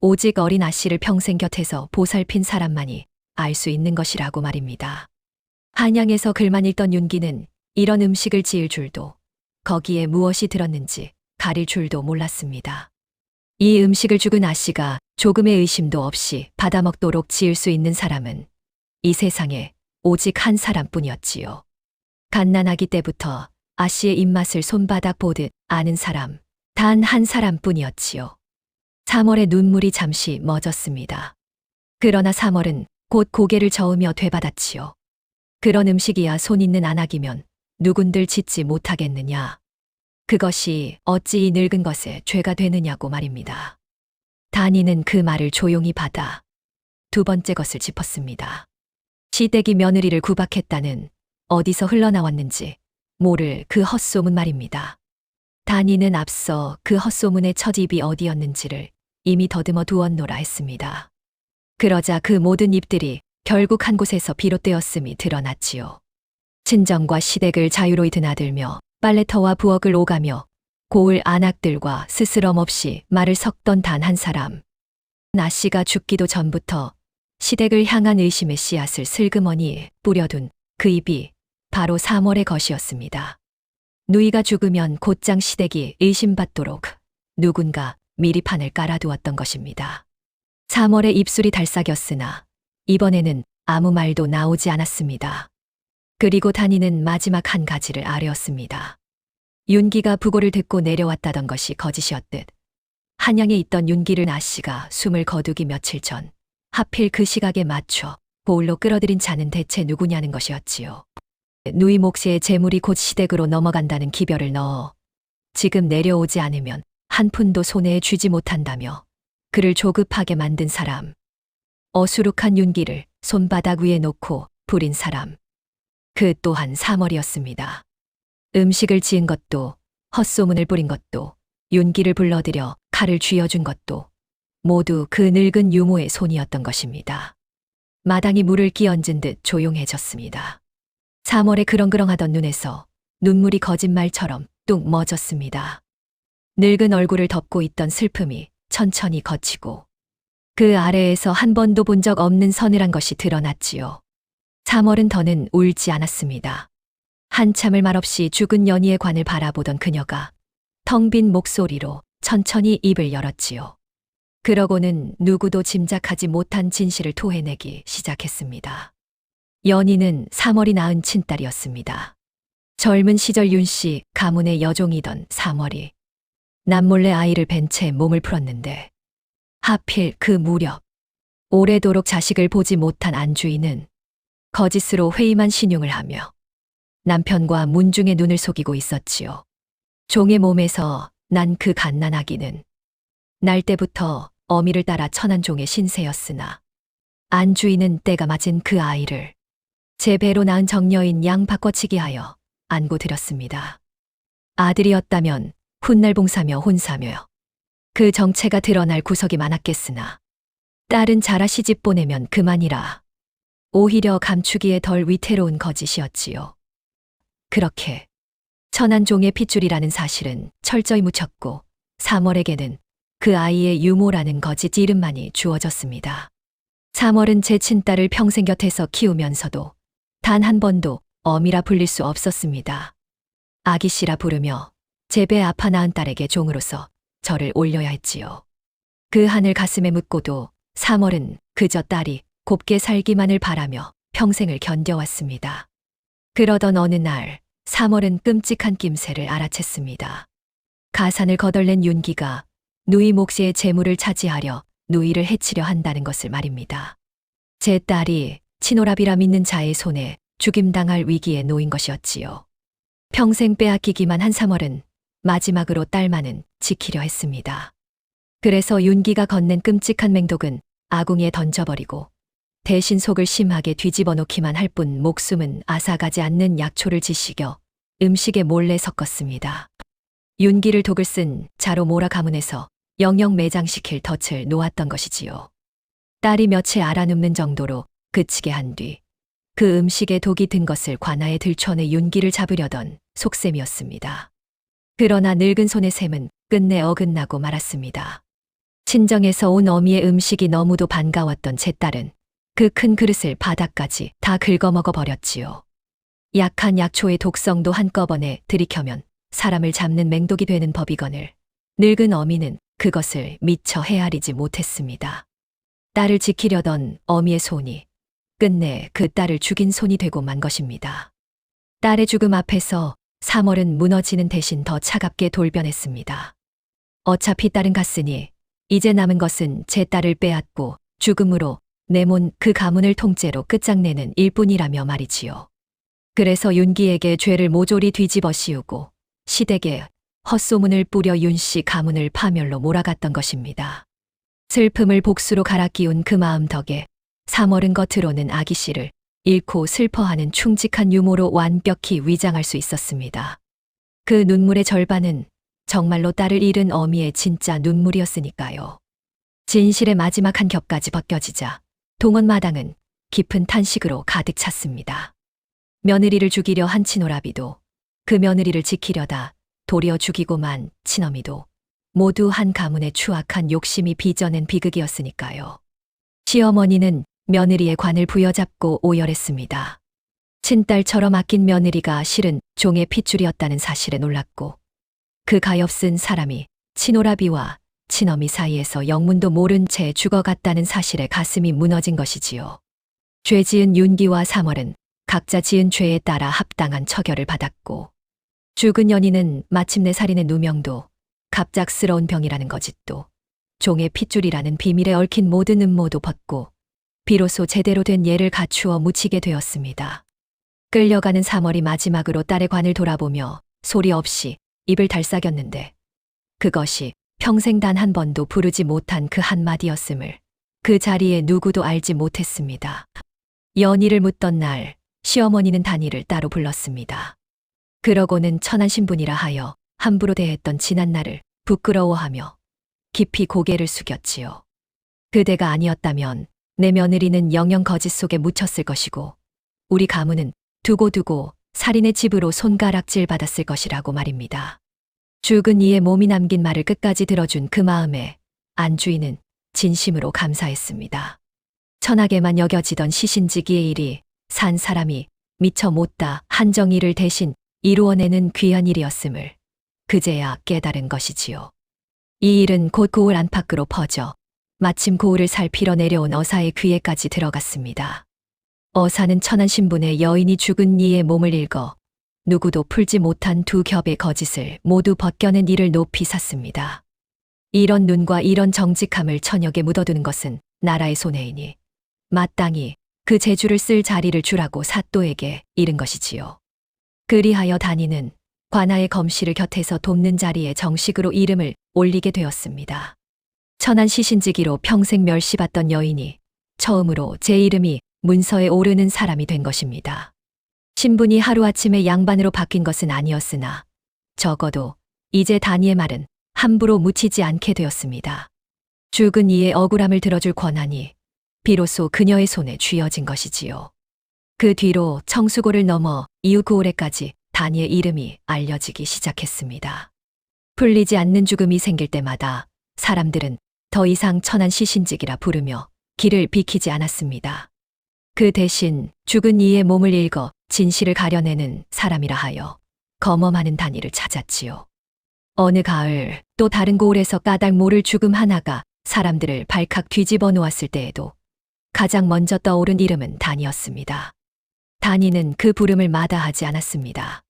오직 어린 아씨를 평생 곁에서 보살핀 사람만이 알 수 있는 것이라고 말입니다. 한양에서 글만 읽던 윤기는 이런 음식을 지을 줄도, 거기에 무엇이 들었는지 가릴 줄도 몰랐습니다. 이 음식을 죽은 아씨가 조금의 의심도 없이 받아먹도록 지을 수 있는 사람은 이 세상에 오직 한 사람뿐이었지요. 갓난아기 때부터 아씨의 입맛을 손바닥 보듯 아는 사람, 단 한 사람뿐이었지요. 3월의 눈물이 잠시 멎었습니다. 그러나 3월은 곧 고개를 저으며 되받았지요. 그런 음식이야 손 있는 안악이면 누군들 짓지 못하겠느냐. 그것이 어찌 이 늙은 것에 죄가 되느냐고 말입니다. 단이는 그 말을 조용히 받아 두 번째 것을 짚었습니다. 시댁이 며느리를 구박했다는 어디서 흘러나왔는지 모를 그 헛소문 말입니다. 단이는 앞서 그 헛소문의 첫입이 어디였는지를 이미 더듬어 두었노라 했습니다. 그러자 그 모든 입들이 결국 한 곳에서 비롯되었음이 드러났지요. 친정과 시댁을 자유로이 드나들며 빨래터와 부엌을 오가며 고을 안악들과 스스럼 없이 말을 섞던 단 한 사람. 아씨가 죽기도 전부터 시댁을 향한 의심의 씨앗을 슬그머니 뿌려둔 그 입이 바로 3월의 것이었습니다. 누이가 죽으면 곧장 시댁이 의심받도록 누군가 미리 판을 깔아두었던 것입니다. 3월의 입술이 달싹였으나 이번에는 아무 말도 나오지 않았습니다. 그리고 단이는 마지막 한 가지를 아뢰었습니다. 윤기가 부고를 듣고 내려왔다던 것이 거짓이었듯 한양에 있던 윤기를 아씨가 숨을 거두기 며칠 전 하필 그 시각에 맞춰 고을로 끌어들인 자는 대체 누구냐는 것이었지요. 누이 몫의 재물이 곧 시댁으로 넘어간다는 기별을 넣어 지금 내려오지 않으면 한 푼도 손에 쥐지 못한다며 그를 조급하게 만든 사람. 어수룩한 윤기를 손바닥 위에 놓고 부린 사람. 그 또한 3월이었습니다. 음식을 지은 것도 헛소문을 뿌린 것도 윤기를 불러들여 칼을 쥐어준 것도 모두 그 늙은 유모의 손이었던 것입니다. 마당이 물을 끼얹은 듯 조용해졌습니다. 3월의 그렁그렁하던 눈에서 눈물이 거짓말처럼 뚝 멎었습니다. 늙은 얼굴을 덮고 있던 슬픔이 천천히 걷히고 그 아래에서 한 번도 본 적 없는 서늘한 것이 드러났지요. 3월은 더는 울지 않았습니다. 한참을 말없이 죽은 연희의 관을 바라보던 그녀가 텅 빈 목소리로 천천히 입을 열었지요. 그러고는 누구도 짐작하지 못한 진실을 토해내기 시작했습니다. 연희는 3월이 낳은 친딸이었습니다. 젊은 시절 윤씨 가문의 여종이던 3월이 남몰래 아이를 벤 채 몸을 풀었는데 하필 그 무렵 오래도록 자식을 보지 못한 안주인은 거짓으로 회의만 신용을 하며 남편과 문중의 눈을 속이고 있었지요. 종의 몸에서 난 그 갓난아기는 날 때부터 어미를 따라 천안종의 신세였으나 안주인은 때가 맞은 그 아이를 제 배로 낳은 정녀인 양 바꿔치기 하여 안고 들였습니다. 아들이었다면 훗날 봉사며 혼사며 그 정체가 드러날 구석이 많았겠으나 딸은 자라 시집 보내면 그만이라 오히려 감추기에 덜 위태로운 거짓이었지요. 그렇게 천안종의 핏줄이라는 사실은 철저히 묻혔고 3월에게는 그 아이의 유모라는 거짓 이름만이 주어졌습니다. 3월은 제 친딸을 평생 곁에서 키우면서도 단 한 번도 어미라 불릴 수 없었습니다. 아기씨라 부르며 제 배 아파 낳은 딸에게 종으로서 저를 올려야 했지요. 그 하늘 가슴에 묻고도 3월은 그저 딸이 곱게 살기만을 바라며 평생을 견뎌왔습니다. 그러던 어느 날 3월은 끔찍한 낌새를 알아챘습니다. 가산을 거덜낸 윤기가 누이 몫의 재물을 차지하려 누이를 해치려 한다는 것을 말입니다. 제 딸이 친오랍이라 믿는 자의 손에 죽임당할 위기에 놓인 것이었지요. 평생 빼앗기기만 한 3월은 마지막으로 딸만은 지키려 했습니다. 그래서 윤기가 건넨 끔찍한 맹독은 아궁이에 던져버리고 대신 속을 심하게 뒤집어 놓기만 할 뿐 목숨은 앗아가지 않는 약초를 지식여 음식에 몰래 섞었습니다. 윤기를 독을 쓴 자로 모라 가문에서 영영 매장시킬 덫을 놓았던 것이지요. 딸이 몇에 알아눕는 정도로 그치게 한 뒤 그 음식에 독이 든 것을 관아에 들춰내 윤기를 잡으려던 속셈이었습니다. 그러나 늙은 손의 셈은 끝내 어긋나고 말았습니다. 친정에서 온 어미의 음식이 너무도 반가웠던 제 딸은 그 큰 그릇을 바닥까지 다 긁어먹어 버렸지요. 약한 약초의 독성도 한꺼번에 들이켜면 사람을 잡는 맹독이 되는 법이거늘 늙은 어미는 그것을 미처 헤아리지 못했습니다. 딸을 지키려던 어미의 손이 끝내 그 딸을 죽인 손이 되고 만 것입니다. 딸의 죽음 앞에서 3월은 무너지는 대신 더 차갑게 돌변했습니다. 어차피 딸은 갔으니 이제 남은 것은 제 딸을 빼앗고 죽음으로 내몬 그 가문을 통째로 끝장내는 일뿐이라며 말이지요. 그래서 윤기에게 죄를 모조리 뒤집어 씌우고 시댁에 헛소문을 뿌려 윤씨 가문을 파멸로 몰아갔던 것입니다. 슬픔을 복수로 갈아 끼운 그 마음 덕에 3월은 겉으로는 아기 씨를 잃고 슬퍼하는 충직한 유모로 완벽히 위장할 수 있었습니다. 그 눈물의 절반은 정말로 딸을 잃은 어미의 진짜 눈물이었으니까요. 진실의 마지막 한 겹까지 벗겨지자 동원마당은 깊은 탄식으로 가득 찼습니다. 며느리를 죽이려 한 친오라비도 그 며느리를 지키려다 도리어 죽이고만 친어미도 모두 한 가문의 추악한 욕심이 빚어낸 비극이었으니까요. 시어머니는 며느리의 관을 부여잡고 오열했습니다. 친딸처럼 아낀 며느리가 실은 종의 핏줄이었다는 사실에 놀랐고 그 가엾은 사람이 친오라비와 친어미 사이에서 영문도 모른 채 죽어갔다는 사실에 가슴이 무너진 것이지요. 죄 지은 윤기와 3월은 각자 지은 죄에 따라 합당한 처결을 받았고 죽은 연인은 마침내 살인의 누명도 갑작스러운 병이라는 거짓도 종의 핏줄이라는 비밀에 얽힌 모든 음모도 벗고 비로소 제대로 된 예를 갖추어 묻히게 되었습니다. 끌려가는 3월이 마지막으로 딸의 관을 돌아보며 소리 없이 입을 달싹였는데 그것이 평생 단 한 번도 부르지 못한 그 한마디였음을 그 자리에 누구도 알지 못했습니다. 연희를 묻던 날 시어머니는 단희를 따로 불렀습니다. 그러고는 천한 신분이라 하여 함부로 대했던 지난날을 부끄러워하며 깊이 고개를 숙였지요. 그대가 아니었다면 내 며느리는 영영 거짓 속에 묻혔을 것이고 우리 가문은 두고두고 살인의 집으로 손가락질 받았을 것이라고 말입니다. 죽은 이의 몸이 남긴 말을 끝까지 들어준 그 마음에 안주인은 진심으로 감사했습니다. 천하게만 여겨지던 시신지기의 일이 산 사람이 미처 못다 한정일을 대신 이루어내는 귀한 일이었음을 그제야 깨달은 것이지요. 이 일은 곧 고을 안팎으로 퍼져 마침 고을을 살피러 내려온 어사의 귀에까지 들어갔습니다. 어사는 천한 신분의 여인이 죽은 이의 몸을 읽어 누구도 풀지 못한 두 겹의 거짓을 모두 벗겨낸 이를 높이 샀습니다. 이런 눈과 이런 정직함을 천역에 묻어두는 것은 나라의 손해이니 마땅히 그 재주를 쓸 자리를 주라고 사또에게 이른 것이지요. 그리하여 단희는 관아의 검씨를 곁에서 돕는 자리에 정식으로 이름을 올리게 되었습니다. 천한 시신지기로 평생 멸시받던 여인이 처음으로 제 이름이 문서에 오르는 사람이 된 것입니다. 신분이 하루아침에 양반으로 바뀐 것은 아니었으나 적어도 이제 단희의 말은 함부로 묻히지 않게 되었습니다. 죽은 이의 억울함을 들어줄 권한이 비로소 그녀의 손에 쥐어진 것이지요. 그 뒤로 청수고를 넘어 이후 고을에까지 단희의 이름이 알려지기 시작했습니다. 풀리지 않는 죽음이 생길 때마다 사람들은 더 이상 천한 시신직이라 부르며 길을 비키지 않았습니다. 그 대신 죽은 이의 몸을 읽어 진실을 가려내는 사람이라 하여 검엄하는 단희를 찾았지요. 어느 가을 또 다른 고을에서 까닭 모를 죽음 하나가 사람들을 발칵 뒤집어 놓았을 때에도 가장 먼저 떠오른 이름은 단희였습니다. 단희는 그 부름을 마다하지 않았습니다.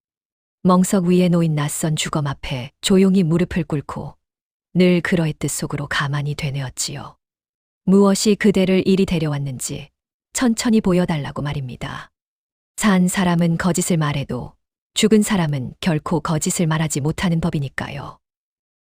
멍석 위에 놓인 낯선 주검 앞에 조용히 무릎을 꿇고 늘 그러했듯 속으로 가만히 되뇌었지요. 무엇이 그대를 이리 데려왔는지 천천히 보여달라고 말입니다. 산 사람은 거짓을 말해도 죽은 사람은 결코 거짓을 말하지 못하는 법이니까요.